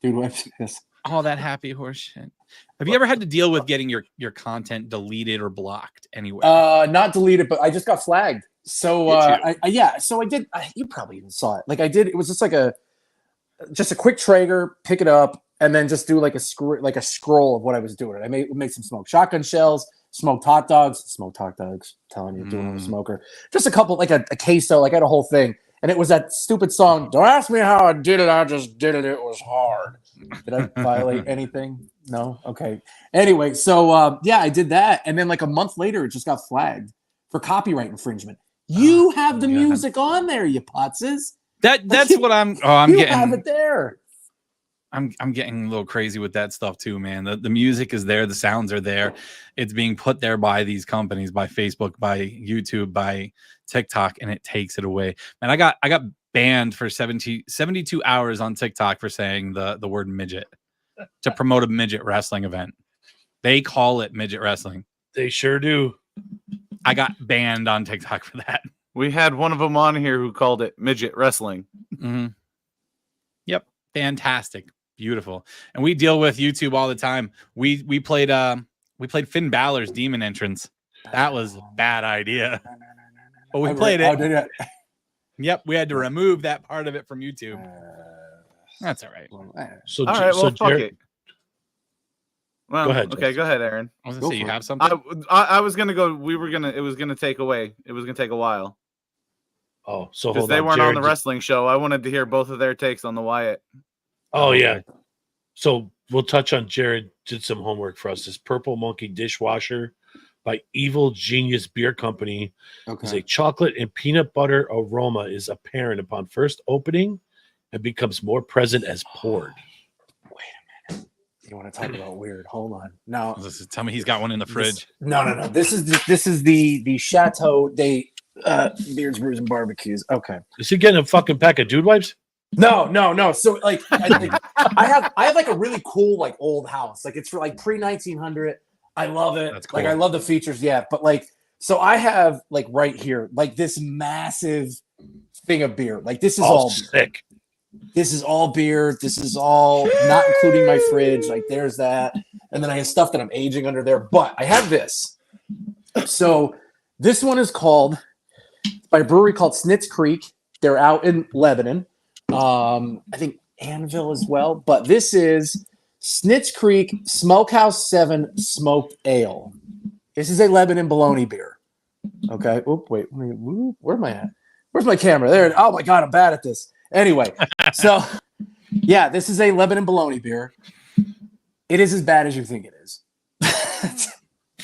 Dude Wipes. Yes. all that happy horse shit. Have you ever had to deal with getting your content deleted or blocked anywhere? Not deleted, but I just got flagged. So so I did. You probably even saw it. Like I did. It was just a quick Traeger, pick it up, and then just do like a scroll of what I was doing. I made some smoked shotgun shells, smoked hot dogs. Telling you, doing a smoker. Just a couple, like a queso. Like I had a whole thing, and it was that stupid song. Don't ask me how I did it. I just did it. It was hard. Did I violate anything? No. Okay. Anyway, so I did that, and then like a month later, it just got flagged for copyright infringement. You have the music on there, you putzes. That's what I'm you getting. Have it there. I'm getting a little crazy with that stuff too, man. The music is there, the sounds are there. It's being put there by these companies, by Facebook, by YouTube, by TikTok, and it takes it away. And I got banned for 72 hours on TikTok for saying the word midget to promote a midget wrestling event. They call it midget wrestling. They sure do. I got banned on TikTok for that. We had one of them on here who called it midget wrestling. Mm-hmm. Yep. Fantastic. Beautiful. And we deal with YouTube all the time. We played Finn Balor's demon entrance. That was a bad idea. But we played it. Did it. Yep. We had to remove that part of it from YouTube. That's all right. So, all right, well, fuck Jared, it. Well, go ahead. Okay, go ahead, Aaron. I was gonna say you have something. I was gonna go. It was gonna take away. It was gonna take a while. Oh, so because they weren't on the wrestling show. I wanted to hear both of their takes on the Wyatt. Oh yeah. So we'll touch on. Jared did some homework for us. This Purple Monkey dishwasher by Evil Genius Beer Company is a chocolate and peanut butter aroma is apparent upon first opening and becomes more present as poured. You want to talk about weird? Hold on. Now, tell me he's got one in the fridge. No. This is the Chateau de Beards, Brews, and Barbecues. Okay. Is he getting a fucking pack of dude wipes? No. So like, I have like a really cool like old house. Like it's for like pre-1900. I love it. That's cool. Like I love the features. Yeah, but like, so I have like right here like this massive thing of beer. Like this is all beer. Sick. This is all beer. This is all not including my fridge. Like there's that. And then I have stuff that I'm aging under there. But I have this. So this one is called by a brewery called Snitz Creek. They're out in Lebanon. I think Anvil as well. But this is Snitz Creek Smokehouse 7 Smoked Ale. This is a Lebanon bologna beer. Okay. Oop, wait. Where am I at? Where's my camera? There. Oh my God, I'm bad at this. Anyway, so yeah, this is a Lebanon bologna beer. It is as bad as you think it is.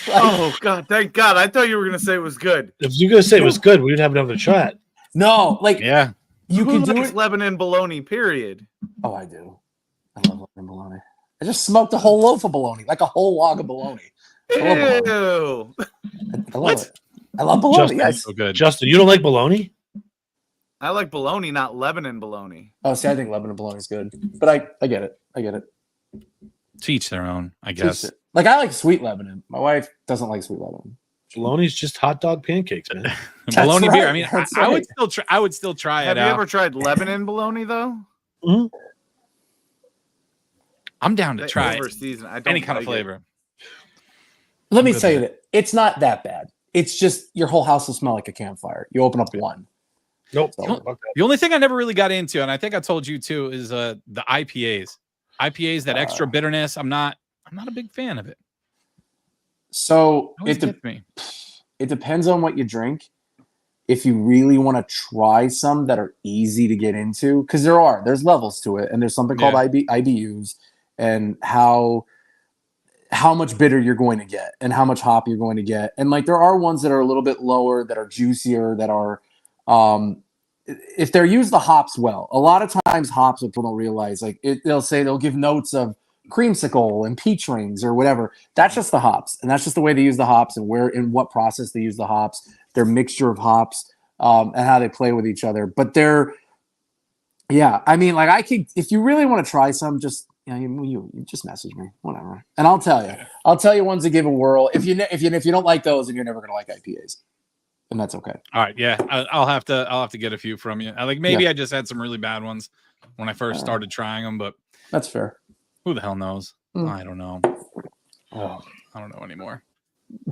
Oh God, thank God! I thought you were gonna say it was good. If you're gonna say it was good, we'd have another shot. No, like yeah, you Who can do likes it. Lebanon bologna. Period. Oh, I do. I love Lebanon bologna. I just smoked a whole loaf of bologna, like a whole log of bologna. I love it. I love bologna. Justin, Yes. so good. Justin, you don't like bologna? I like bologna, not Lebanon bologna. Oh, see, I think Lebanon bologna is good, but I get it. I get it. To each their own, I guess. Like I like sweet Lebanon. My wife doesn't like sweet Lebanon. Bologna's just hot dog pancakes, man. Bologna right, beer. I mean, that's I would right. still try. I would still try Have it you out. ever tried Lebanon bologna though? Mm-hmm. I'm down to They try overseason. I don't any kind of like flavor. it. Let me good tell you at that it's not that bad. It's just your whole house will smell like a campfire. You open up one. Nope. So, Fuck that. The only thing I never really got into, and I think I told you too, is the IPAs. IPAs, that extra bitterness. I'm not a big fan of it. so Always it gets me. it depends on what you drink. If you really want to try some that are easy to get into, because there's levels to it, and there's something called IBUs, and how much bitter you're going to get, and how much hop you're going to get, and like there are ones that are a little bit lower, that are juicier, that are, if they're used the hops well. A lot of times hops, what people don't realize, like they'll give notes of creamsicle and peach rings or whatever. That's just the hops, and that's just the way they use the hops, and where in what process they use the hops, their mixture of hops, and how they play with each other. But I mean, like I could, if you really want to try some, just you just message me, whatever, and I'll tell you. I'll tell you ones to give a whirl. If you don't like those, then you're never gonna like IPAs, and that's okay. All right, yeah, I'll have to get a few from you. I just had some really bad ones when I first started trying them, but That's fair. Who the hell knows? I don't know. Oh. I don't know anymore.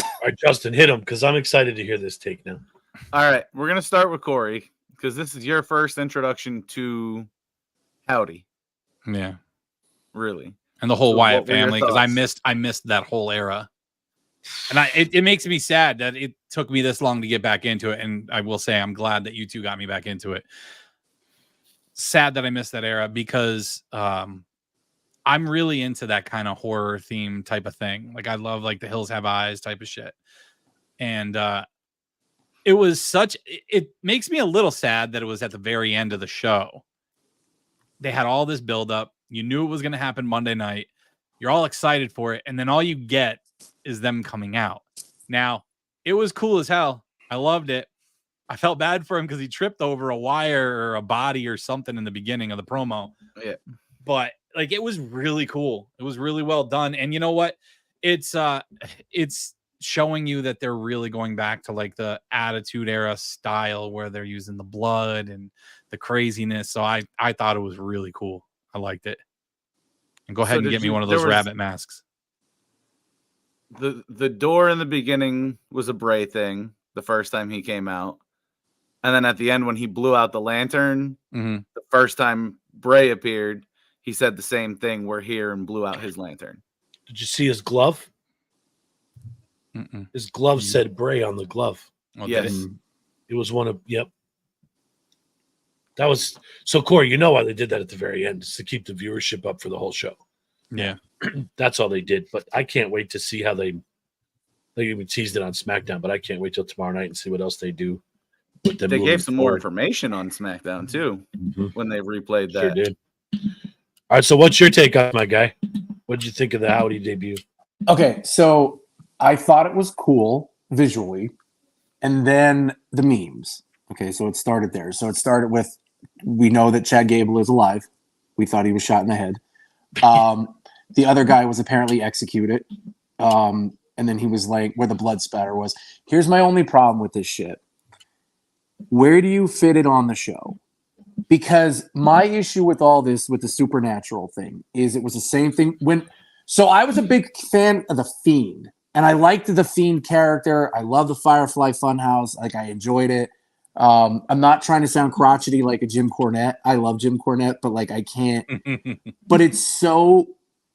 All right, Justin, hit him because I'm excited to hear this take now. All right, we're gonna start with Corey because this is your first introduction to Howdy. Yeah, really, and the whole So Wyatt what were your family because thoughts? I missed that whole era, and it makes me sad that it took me this long to get back into it. And I will say I'm glad that you two got me back into it. Sad that I missed that era because I'm really into that kind of horror theme type of thing. Like I love like the Hills Have Eyes type of shit. And it was it makes me a little sad that it was at the very end of the show. They had all this buildup. You knew it was going to happen Monday night. You're all excited for it. And then all you get is them coming out. Now, it was cool as hell. I loved it. I felt bad for him because he tripped over a wire or a body or something in the beginning of the promo. Yeah. But like it was really cool. It was really well done. And you know what? It's showing you that they're really going back to like the Attitude Era style where they're using the blood and the craziness. So I thought it was really cool. I liked it. And go ahead and get me one of those rabbit masks. The door in the beginning was a Bray thing the first time he came out. And then at the end when he blew out the lantern, the first time Bray appeared, he said the same thing. We're here, and blew out his lantern. Did you see his glove? His glove said Bray on the glove. Oh, yes. It was one of, yep. That was, so Corey, you know why they did that at the very end, is to keep the viewership up for the whole show. Yeah. That's all they did. But I can't wait to see how they even teased it on SmackDown, but I can't wait till tomorrow night and see what else they do. They gave some more information on SmackDown too when they replayed that. Sure did. All right, so what's your take on my guy? What did you think of the Howdy debut? Okay, so I thought it was cool visually, and then the memes. Okay, so it started there. So it started with, we know that Chad Gable is alive. We thought he was shot in the head. The other guy was apparently executed. And then he was like, where the blood spatter was. Here's my only problem with this shit. Where do you fit it on the show? Because my issue with all this, with the supernatural thing, is it was the same thing so I was a big fan of The Fiend, and I liked the Fiend character. I love the Firefly Funhouse. Like, I enjoyed it. I'm not trying to sound crotchety like a Jim Cornette. I love Jim Cornette, but like I can't. But it's so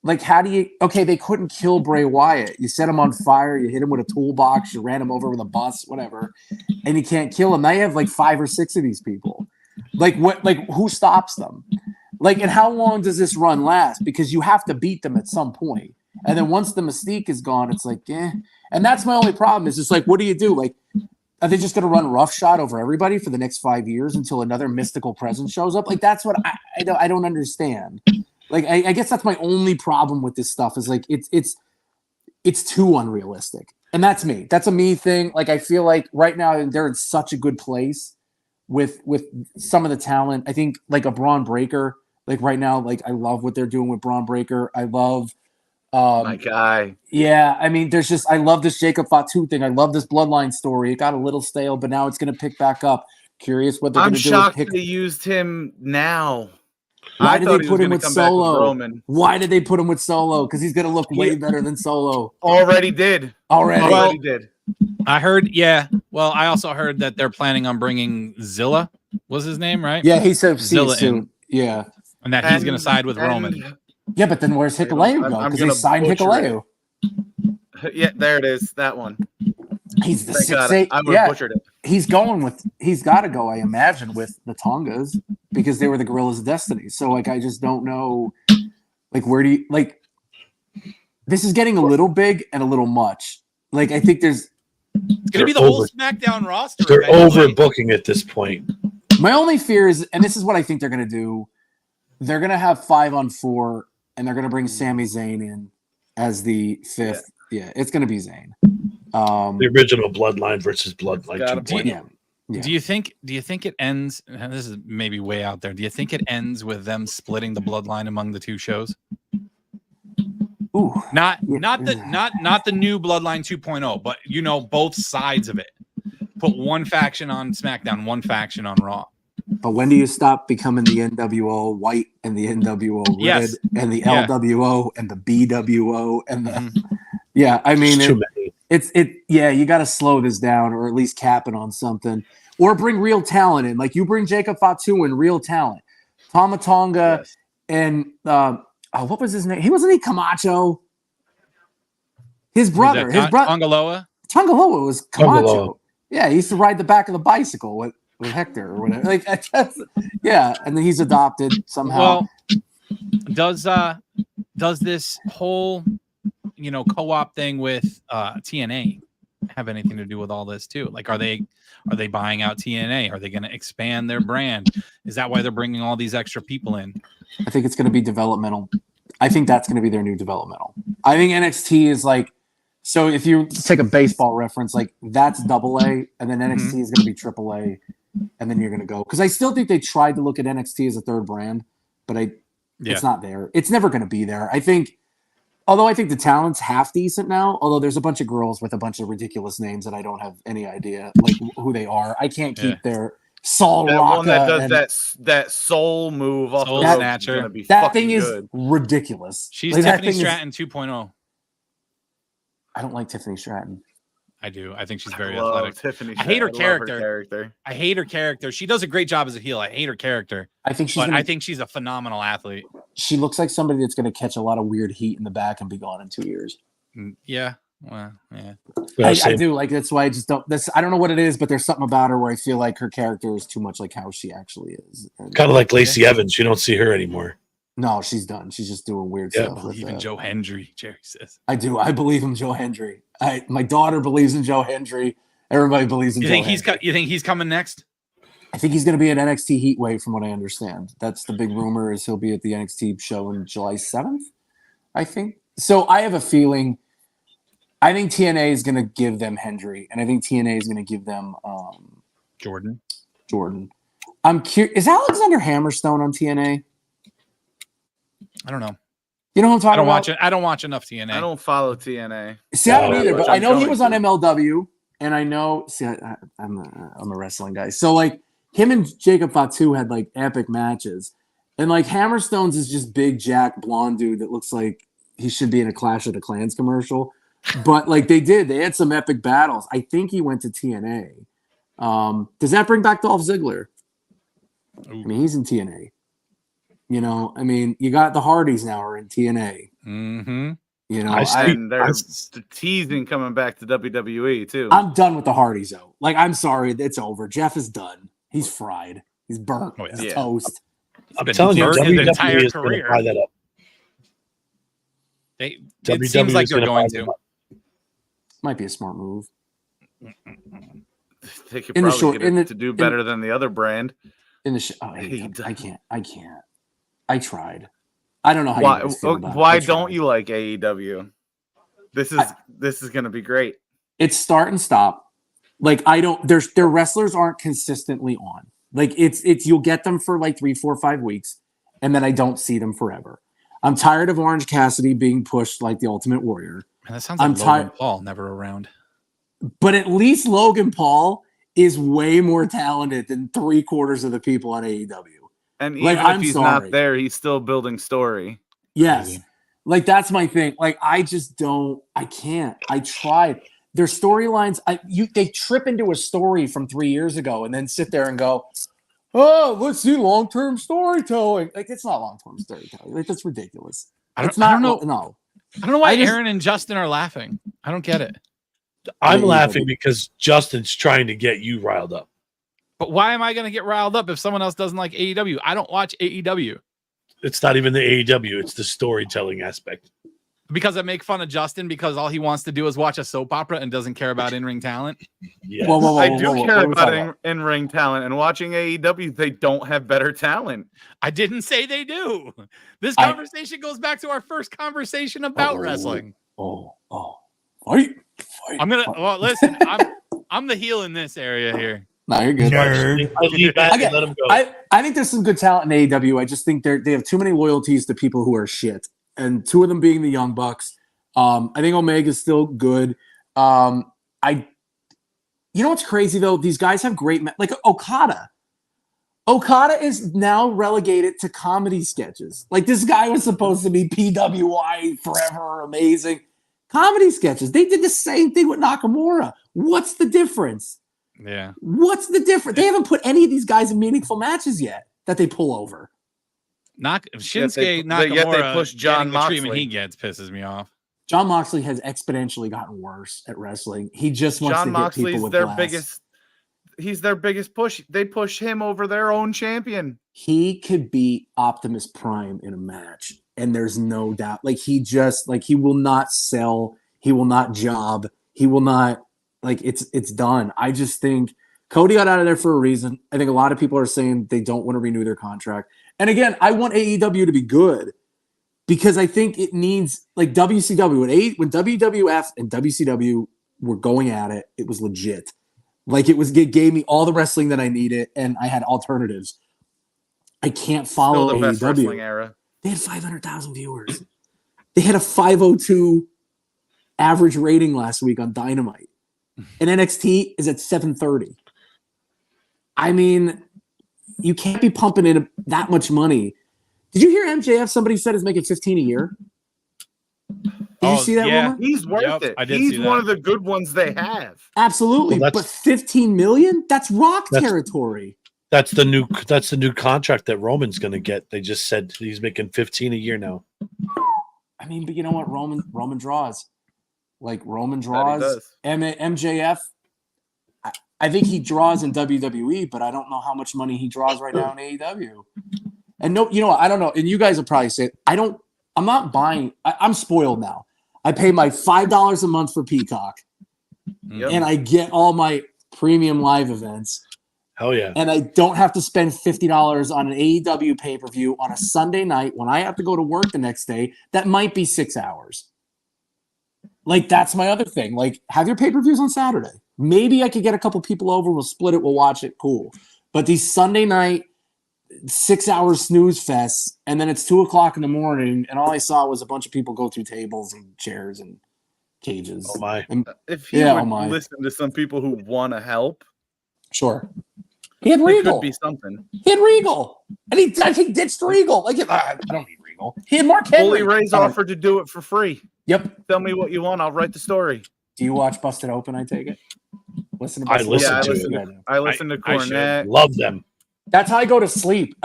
like, how do you? Okay, they couldn't kill Bray Wyatt. You set him on fire. You hit him with a toolbox. You ran him over with a bus, whatever, and you can't kill him. Now you have like 5 or 6 of these people. Like what? Like who stops them? Like, and how long does this run last? Because you have to beat them at some point. And then once the mystique is gone, it's like, eh. And that's my only problem. Is just like, what do you do? Like, are they just going to run roughshod over everybody for the next 5 years until another mystical presence shows up? Like, that's what I don't understand. Like, I guess that's my only problem with this stuff is like, it's too unrealistic. And that's me. That's a me thing. Like, I feel like right now they're in such a good place with some of the talent. I think like a Braun Breaker, like right now, like I love what they're doing with Braun Breaker. I love my guy. Yeah, I mean, I love this Jacob Fatu thing. I love this Bloodline story. It got a little stale, but now it's going to pick back up. Curious what they're going to do. I'm shocked they used him now. Why did they put him with Solo? Why did they put him with Solo? Because he's going to look way better than Solo. Already did. Already did. I heard, yeah. Well, I also heard that they're planning on bringing Zilla, was his name, right? Yeah, he said Zilla soon. Yeah. And that he's going to side with Roman. Yeah, but then where's Hikuleo go? Because they signed Hikuleo. Yeah, there it is. That one. He's the 6'8". I would have butchered it. He's got to go, I imagine, with the Tongas because they were the Gorillas of Destiny. So, like, I just don't know. Like, where do you, like, this is getting a little big and a little much. Like, I think it's going to be the whole SmackDown roster. They're overbooking at this point. My only fear is, and this is what I think they're going to do, they're going to have 5-on-4, and they're going to bring Sami Zayn in as the 5th. Yeah, it's going to be Zayn. The original Bloodline versus Bloodline 2.0. Yeah. Do you think it ends? And this is maybe way out there. Do you think it ends with them splitting the Bloodline among the 2 shows? Ooh, not the new Bloodline 2.0, but you know both sides of it. Put one faction on SmackDown, one faction on Raw. But when do you stop becoming the NWO White and the NWO Red Yes. and the Yeah. LWO and the BWO and the yeah? I mean, It's too many. Yeah, you got to slow this down or at least cap it on something, or bring real talent in. Like you bring Jacob Fatu in, real talent. Tama Tonga Yes. and what was his name? He wasn't Camacho. His brother, Tongaloa. Tongaloa was Camacho. Tongaloa. Yeah, he used to ride the back of the bicycle with Hector or whatever. Like, yeah, and then he's adopted somehow. Well, does this whole co-op thing with TNA have anything to do with all this too? Like, are they buying out TNA? Are they going to expand their brand? Is that why they're bringing all these extra people in? I think it's going to be developmental. I think that's going to be their new developmental. I think NXT is like, so if you take a baseball reference, like that's AA, and then NXT is going to be AAA, and then you're going to go. Because I still think they tried to look at NXT as a third brand, but it's not there. It's never going to be there. I think the talent's half decent now, although there's a bunch of girls with a bunch of ridiculous names that I don't have any idea like who they are. I can't keep their Sol That Rocca one that does that soul move off Soul the rope snatcher. is gonna be that fucking thing is good. ridiculous. She's Like, that Tiffany thing is- Stratton 2.0. I don't like Tiffany Stratton. I do. I think she's very I love athletic. Tiffany I hate her Stratton. I love character. I hate her character. She does a great job as a heel. I hate her character. I think I think she's a phenomenal athlete. she looks like somebody that's going to catch a lot of weird heat in the back and be gone in 2 years. Yeah. Well, yeah. I do like that's why I just don't. I don't know what it is, but there's something about her where I feel like her character is too much like how she actually is. Kind of like Lacey Evans. You don't see her anymore. No, she's done. She's just doing weird Yeah. stuff. Believe in Joe Hendry, Jerry says. I do. I believe in Joe Hendry. My daughter believes in Joe Hendry. Everybody believes in You Joe think Hendry. you think he's coming next? I think he's going to be at NXT Heatwave, from what I understand. That's the big rumor, is he'll be at the NXT show on July 7th, I think. So I have a feeling. I think TNA is going to give them Hendry, and I think TNA is going to give them Jordan. I'm curious. Is Alexander Hammerstone on TNA? I don't know. You know what I'm talking about? Watch it. I don't watch enough TNA. I don't follow TNA. See, I don't either, but I know he going was on to. MLW, and I know. See, I'm a wrestling guy, so like him and Jacob Fatu had like epic matches, and like Hammerstone's is just big Jack blonde dude that looks like he should be in a Clash of the Clans commercial, but like they had some epic battles. I think he went to TNA. Does that bring back Dolph Ziggler? I mean, he's in TNA. You know, I mean, you got the Hardys now are in TNA. Mm-hmm. You know, And they're teasing coming back to WWE too. I'm done with the Hardys though. Like, I'm sorry, it's over. Jeff is done. He's fried. He's burnt. Oh, yeah. He's Yeah. toast. I'm telling you, burnt his WWE entire is going to career. buy that up. It WWE seems like is they're gonna going buy them to. up. Might be a smart move. They could in the probably short- get in it the- to do better than the other brand. In the I He hate them. does. I can't. I tried. I don't know how Why? you guys feel about it. Why I don't tried. you like AEW? This is going to be great. It's start and stop. Like, I don't. Their wrestlers aren't consistently on. Like, it's you'll get them for like 3, 4, 5 weeks, and then I don't see them forever. I'm tired of Orange Cassidy being pushed like the Ultimate Warrior. Man, that sounds like I'm Logan tired. Paul never around. But at least Logan Paul is way more talented than 3/4 of the people on AEW. And Like, even I'm if he's sorry. not there, he's still building story. Yes. Crazy. Like, that's my thing. Like, I just don't. I can't. I tried. Their storylines. They trip into a story from 3 years ago and then sit there and go, "Oh, let's see long-term storytelling." Like, it's not long-term storytelling. Like, that's ridiculous. I don't No. I don't know why I just- Aaron and Justin are laughing. I don't get it. I'm Yeah, laughing because Justin's trying to get you riled up. But why am I going to get riled up if someone else doesn't like AEW? I don't watch AEW It's not even the AEW; it's the storytelling aspect. because I make fun of Justin because all he wants to do is watch a soap opera and doesn't care about in-ring talent. Yes. Whoa, I do whoa, care what are we talking about in-ring talent, and watching AEW, they don't have better talent. I didn't say they do. This I- conversation goes back to our first conversation about Oh. wrestling. Oh. Fight. I'm gonna. Well, listen. I'm the heel in this area here. No, you're good. I leave that and let him go. I think there's some good talent in AEW. I just think they have too many loyalties to people who are shit, and two of them being the Young Bucks. I think Omega's still good. You know what's crazy though? These guys have great like Okada. Okada is now relegated to comedy sketches. Like, this guy was supposed to be PWI forever, amazing. Comedy sketches. They did the same thing with Nakamura. What's the difference? Yeah. What's the difference? They haven't put any of these guys in meaningful matches yet that they pull over. Shinsuke Nakamura yet they push John getting the treatment Moxley. he gets pisses me off. John Moxley has exponentially gotten worse at wrestling. He just wants John to hit people Moxley's with their glass. biggest. He's their biggest push. They push him over their own champion. He could beat Optimus Prime in a match, and there's no doubt. Like, he will not sell. He will not job. He will not, like, it's done. I just think Cody got out of there for a reason. I think a lot of people are saying they don't want to renew their contract. And again, I want AEW to be good because I think it needs, like, WCW. When WWF and WCW were going at it, it was legit. Like, it gave me all the wrestling that I needed, and I had alternatives. I can't follow Still the best AEW. wrestling era. They had 500,000 viewers. They had a 502 average rating last week on Dynamite. And NXT is at 730. I mean, you can't be pumping in that much money. Did you hear MJF? Somebody said is making 15 a year. Did you see that rumor? He's worth it. He's one of the good ones they have. Absolutely. Well, but 15 million? That's Rock territory. That's the new contract that Roman's going to get. They just said he's making 15 a year now. I mean, but you know what? Roman draws. Like, Roman draws. MJF, I think he draws in WWE, but I don't know how much money he draws right now in AEW. And no, you know what? I don't know. And you guys will probably say, I'm not buying. I'm spoiled now. I pay my $5 a month for Peacock, and I get all my premium live events. Hell yeah. And I don't have to spend $50 on an AEW pay-per-view on a Sunday night when I have to go to work the next day. That might be 6 hours. Like, that's my other thing. Like, have your pay-per-views on Saturday. Maybe I could get a couple people over. We'll split it. We'll watch it. Cool. But these Sunday night 6-hour snooze fests, and then it's 2:00 in the morning, and all I saw was a bunch of people go through tables and chairs and cages. Oh my! And, if he would listen to some people who want to help, sure. He had Regal. It could be something. He had Regal, and I think ditched Regal. Like, I don't need Regal. He had Mark Henry. Bully Ray's offered to do it for free. Yep. Tell me what you want. I'll write the story. Do you watch Busted Open? I take it. I listen to Cornette. Love them. That's how I go to sleep.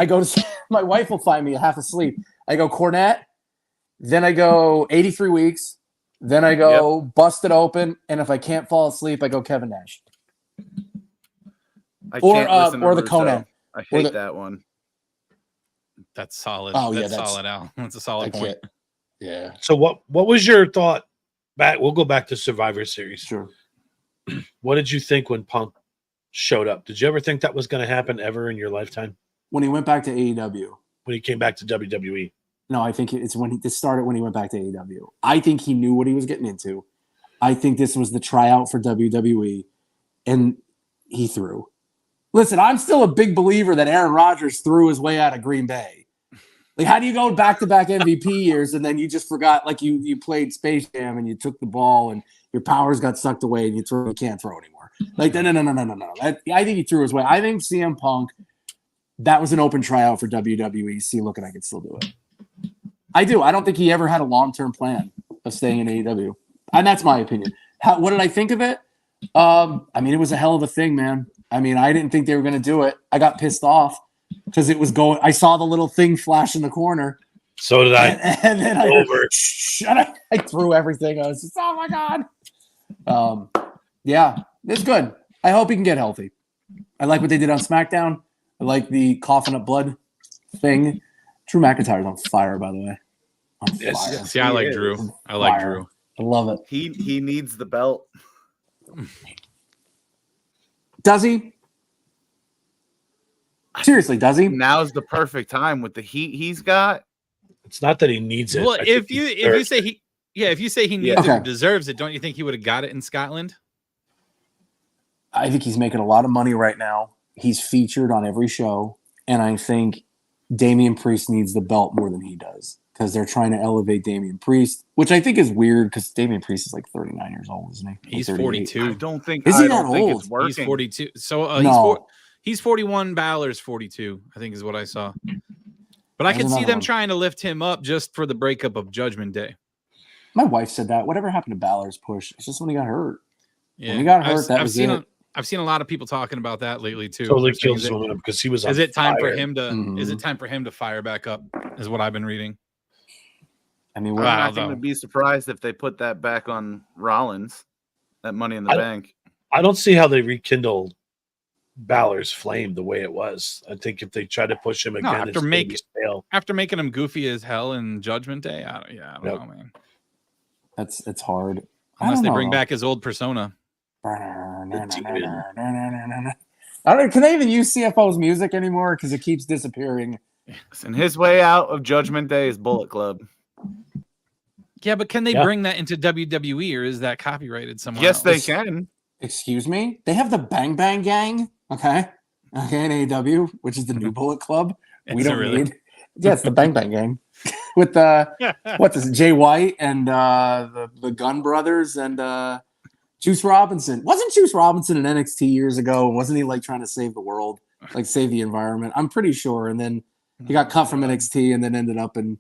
My wife will find me half asleep. I go Cornette, then I go 83 Weeks, then I go Busted Open, and if I can't fall asleep, I go Kevin Nash. Or the Conan. I hate that one. That's solid. Oh, that's solid, Al. That's a solid point. Yeah. So what was your thought? We'll go back to Survivor Series. Sure. What did you think when Punk showed up? Did you ever think that was going to happen ever in your lifetime? When he went back to AEW. When he came back to WWE. No, I think it's this started when he went back to AEW. I think he knew what he was getting into. I think this was the tryout for WWE, and he threw. Listen, I'm still a big believer that Aaron Rodgers threw his way out of Green Bay. Like, how do you go back-to-back MVP years and then you just forgot, like you played Space Jam and you took the ball and your powers got sucked away and you can't throw anymore? Like, no. I think he threw his way. I think CM Punk, that was an open tryout for WWE. See, look, I could still do it. I do. I don't think he ever had a long-term plan of staying in AEW. And that's my opinion. What did I think of it? I mean, it was a hell of a thing, man. I mean, I didn't think they were going to do it. I got pissed off because it was going. I saw the little thing flash in the corner. So did I. And then I threw everything. I was just, oh my God. Yeah, it's good. I hope he can get healthy. I like what they did on SmackDown. I like the coughing up blood thing. Drew McIntyre's on fire, by the way. On fire. Yes. Yeah, I like Drew. I like Drew. I love it. He needs the belt. Does he? Seriously, does he? Now's the perfect time with the heat he's got. It's not that he needs it. Well, if you say he needs it or deserves it, don't you think he would have got it in Scotland? I think he's making a lot of money right now. He's featured on every show, and I think Damian Priest needs the belt more than he does because they're trying to elevate Damian Priest, which I think is weird because Damian Priest is like 39 years old, isn't he? He's 42. I don't think. Is he that old? It's working. He's 42. So no. He's 41. Balor's 42. I think is what I saw. But I could see them trying to lift him up just for the breakup of Judgment Day. My wife said that. Whatever happened to Balor's push? It's just when he got hurt. Yeah. When he got hurt, that was it. I've seen a lot of people talking about that lately too. Totally killed his momentum because he was. Is it time for fire. him to? Is it time for him to fire back up? Is what I've been reading. I mean, I'm not going to be surprised if they put that back on Rollins, that Money in the Bank. I don't see how they rekindle Balor's flame the way it was. I think if they try to push him again, after making him goofy as hell in Judgment Day, I don't know, man. It's hard. Unless they bring back his old persona. I don't. Can they even use CFO's music anymore? Because it keeps disappearing. And his way out of Judgment Day is Bullet Club. Yeah, but can they bring that into WWE, or is that copyrighted somewhere? Yes, else? they can. Excuse me? They have the Bang Bang Gang, okay in AEW, which is the new Bullet Club. We don't need. Yeah, it's the Bang Bang Gang with what's this? Jay White and the Gun Brothers and Juice Robinson. Wasn't Juice Robinson in NXT years ago? Wasn't he like trying to save the world, like save the environment? I'm pretty sure. And then he got cut from NXT and then ended up in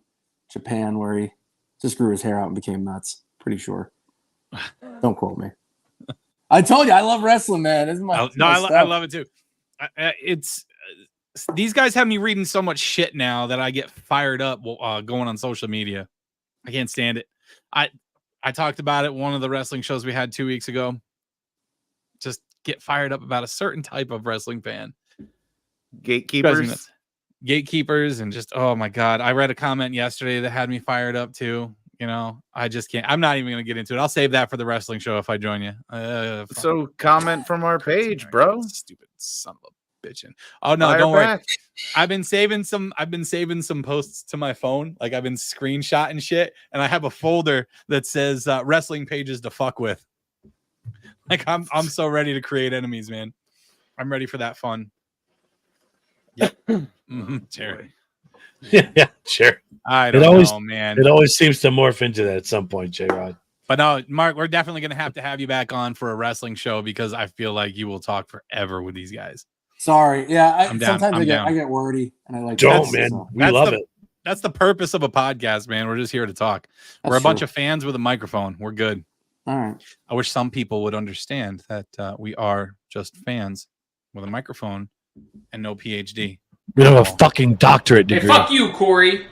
Japan where he just grew his hair out and became nuts. Pretty sure. Don't quote me. I told you I love wrestling, man. This is my I love it too. It's these guys have me reading so much shit now that I get fired up going on social media. I can't stand it. I talked about it one of the wrestling shows we had 2 weeks ago. Just get fired up about a certain type of wrestling fan. Gatekeepers and just, oh my God. I read a comment yesterday that had me fired up too. You know, I just can't. I'm not even going to get into it. I'll save that for the wrestling show if I join you. So comment from our page, bro. Stupid son of a bitchin'. Oh no, don't worry. I've been saving some posts to my phone. Like I've been screenshotting shit, and I have a folder that says wrestling pages to fuck with. Like I'm so ready to create enemies, man. I'm ready for that fun. Yep. Jerry. Yeah, sure. I don't know, man. It always seems to morph into that at some point, J-Rod. But no, Mark, we're definitely going to have you back on for a wrestling show because I feel like you will talk forever with these guys. Sorry. Yeah, sometimes I get wordy and I like man. So. We love it. That's the purpose of a podcast, man. We're just here to talk. We're a bunch of fans with a microphone. We're good. All right. I wish some people would understand that we are just fans with a microphone and no PhD. We have a fucking doctorate degree. Hey, fuck you, Corey.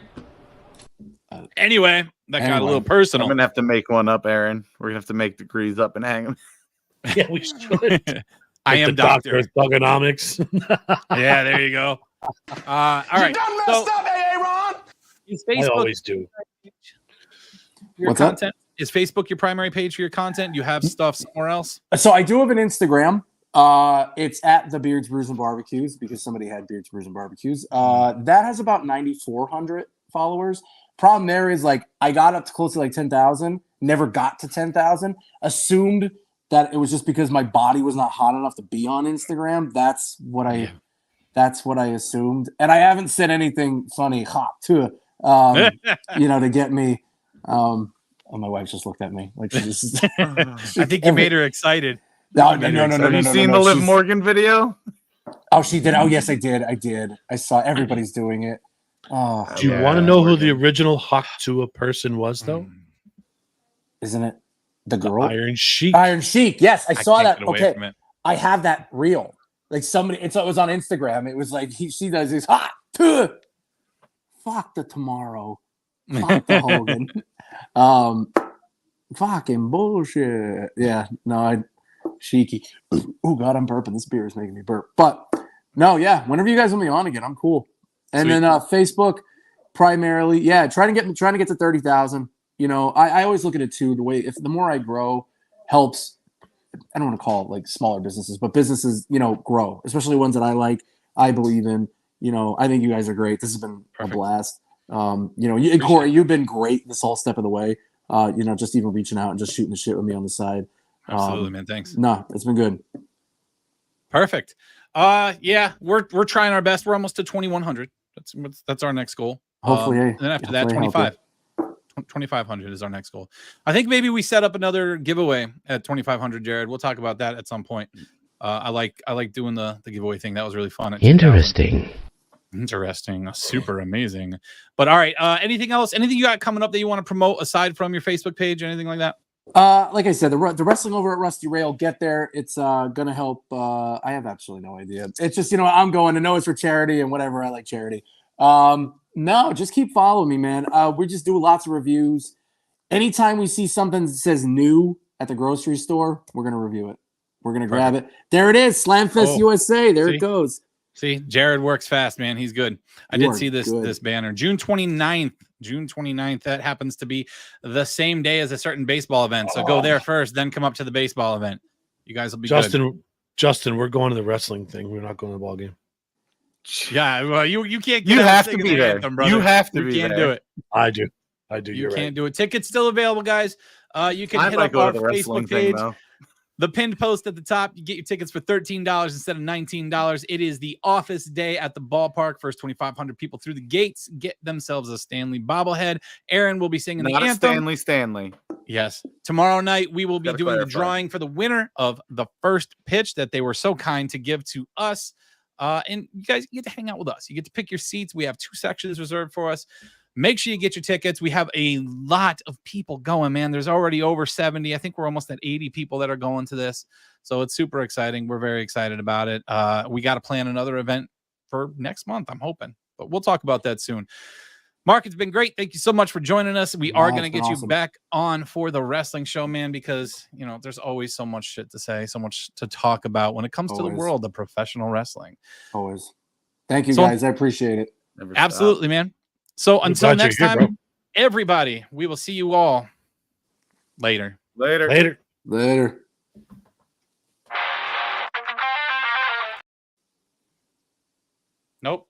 Anyway, that got a little personal. I'm gonna have to make one up, Aaron. We're gonna have to make degrees up and hang them. Yeah, we should. I am doctor. Thugonomics. Yeah, there you go. All right. Is Facebook, I always do. Your What's content? Is Facebook your primary page for your content? You have stuff somewhere else? So I do have an Instagram. It's at the Beards, Brews, and Barbecues because somebody had Beards, Brews, and Barbecues. That has about 9,400 followers. Problem there is like I got up to close to like 10,000, never got to 10,000. Assumed that it was just because my body was not hot enough to be on Instagram. That's what I assumed, and I haven't said anything funny hot to to get me. Oh, my wife just looked at me like she just. I think you made her excited. No. Have you seen the Liv Morgan video? Oh, she did. Oh, yes, I did. I saw everybody's doing it. Oh, do you want to know who the original Hawk Tua person was, though? Isn't it the girl? Iron Sheik. Iron Sheik. Yes, I saw that. Okay, I have that reel. Like somebody, it was on Instagram. It was like she does this. Fuck the tomorrow. Fuck the Hogan. Fucking bullshit. Yeah, no, Sheiky. Oh God, I'm burping. This beer is making me burp. But no, yeah. Whenever you guys want me on again, I'm cool. And Sweet. then Facebook, primarily, trying to get to 30,000. You know, I always look at it too. The more I grow, helps. I don't want to call it like smaller businesses, but businesses, grow, especially ones that I believe in. I think you guys are great. This has been a blast. Corey, you've been great this whole step of the way. Just even reaching out and just shooting the shit with me on the side. Absolutely, man. Thanks. No, it's been good. Perfect. Yeah, we're trying our best. We're almost to 2,100. That's our next goal. Hopefully, and then after that, 2,500 is our next goal. I think maybe we set up another giveaway at 2,500, Jared. We'll talk about that at some point. I like doing the giveaway thing. That was really fun. Interesting. Super amazing. But all right, anything else? Anything you got coming up that you want to promote aside from your Facebook page or anything like that? Like I said, the wrestling over at Rusty Ray will get there. It's gonna help. I have absolutely no idea. It's just, I'm going to know it's for charity and whatever. I like charity. No, just keep following me, man. We just do lots of reviews. Anytime we see something that says new at the grocery store, we're gonna review it. We're gonna grab it. There it is, Slamfest USA. There it goes. See, Jared works fast, man. He's good. I did see this banner. June 29th. That happens to be the same day as a certain baseball event. So go there first, then come up to the baseball event. You guys will be good. Justin, we're going to the wrestling thing. We're not going to the ball game. Yeah, well, you can't. You have to be there. Anthem, you have to you be can't there. do it. I do. You can't do it. Tickets still available, guys. You can hit up go our to the wrestling Facebook page. thing, The pinned post at the top, you get your tickets for $13 instead of $19. It is the office day at the ballpark. First 2,500 people through the gates get themselves a Stanley bobblehead. Aaron will be singing the anthem. Stanley. Yes. Tomorrow night, we will be doing the drawing for the winner of the first pitch that they were so kind to give to us. And you guys get to hang out with us. You get to pick your seats. We have 2 sections reserved for us. Make sure you get your tickets. We have a lot of people going, man. There's already over 70. I think we're almost at 80 people that are going to this. So it's super exciting. We're very excited about it. We got to plan another event for next month, I'm hoping. But we'll talk about that soon. Mark, it's been great. Thank you so much for joining us. We are going to get you back on for the wrestling show, man, because, there's always so much shit to say, so much to talk about when it comes to the world of professional wrestling. Always. Thank you, guys. I appreciate it. Absolutely, man. So until next time, everybody, we will see you all later. Nope.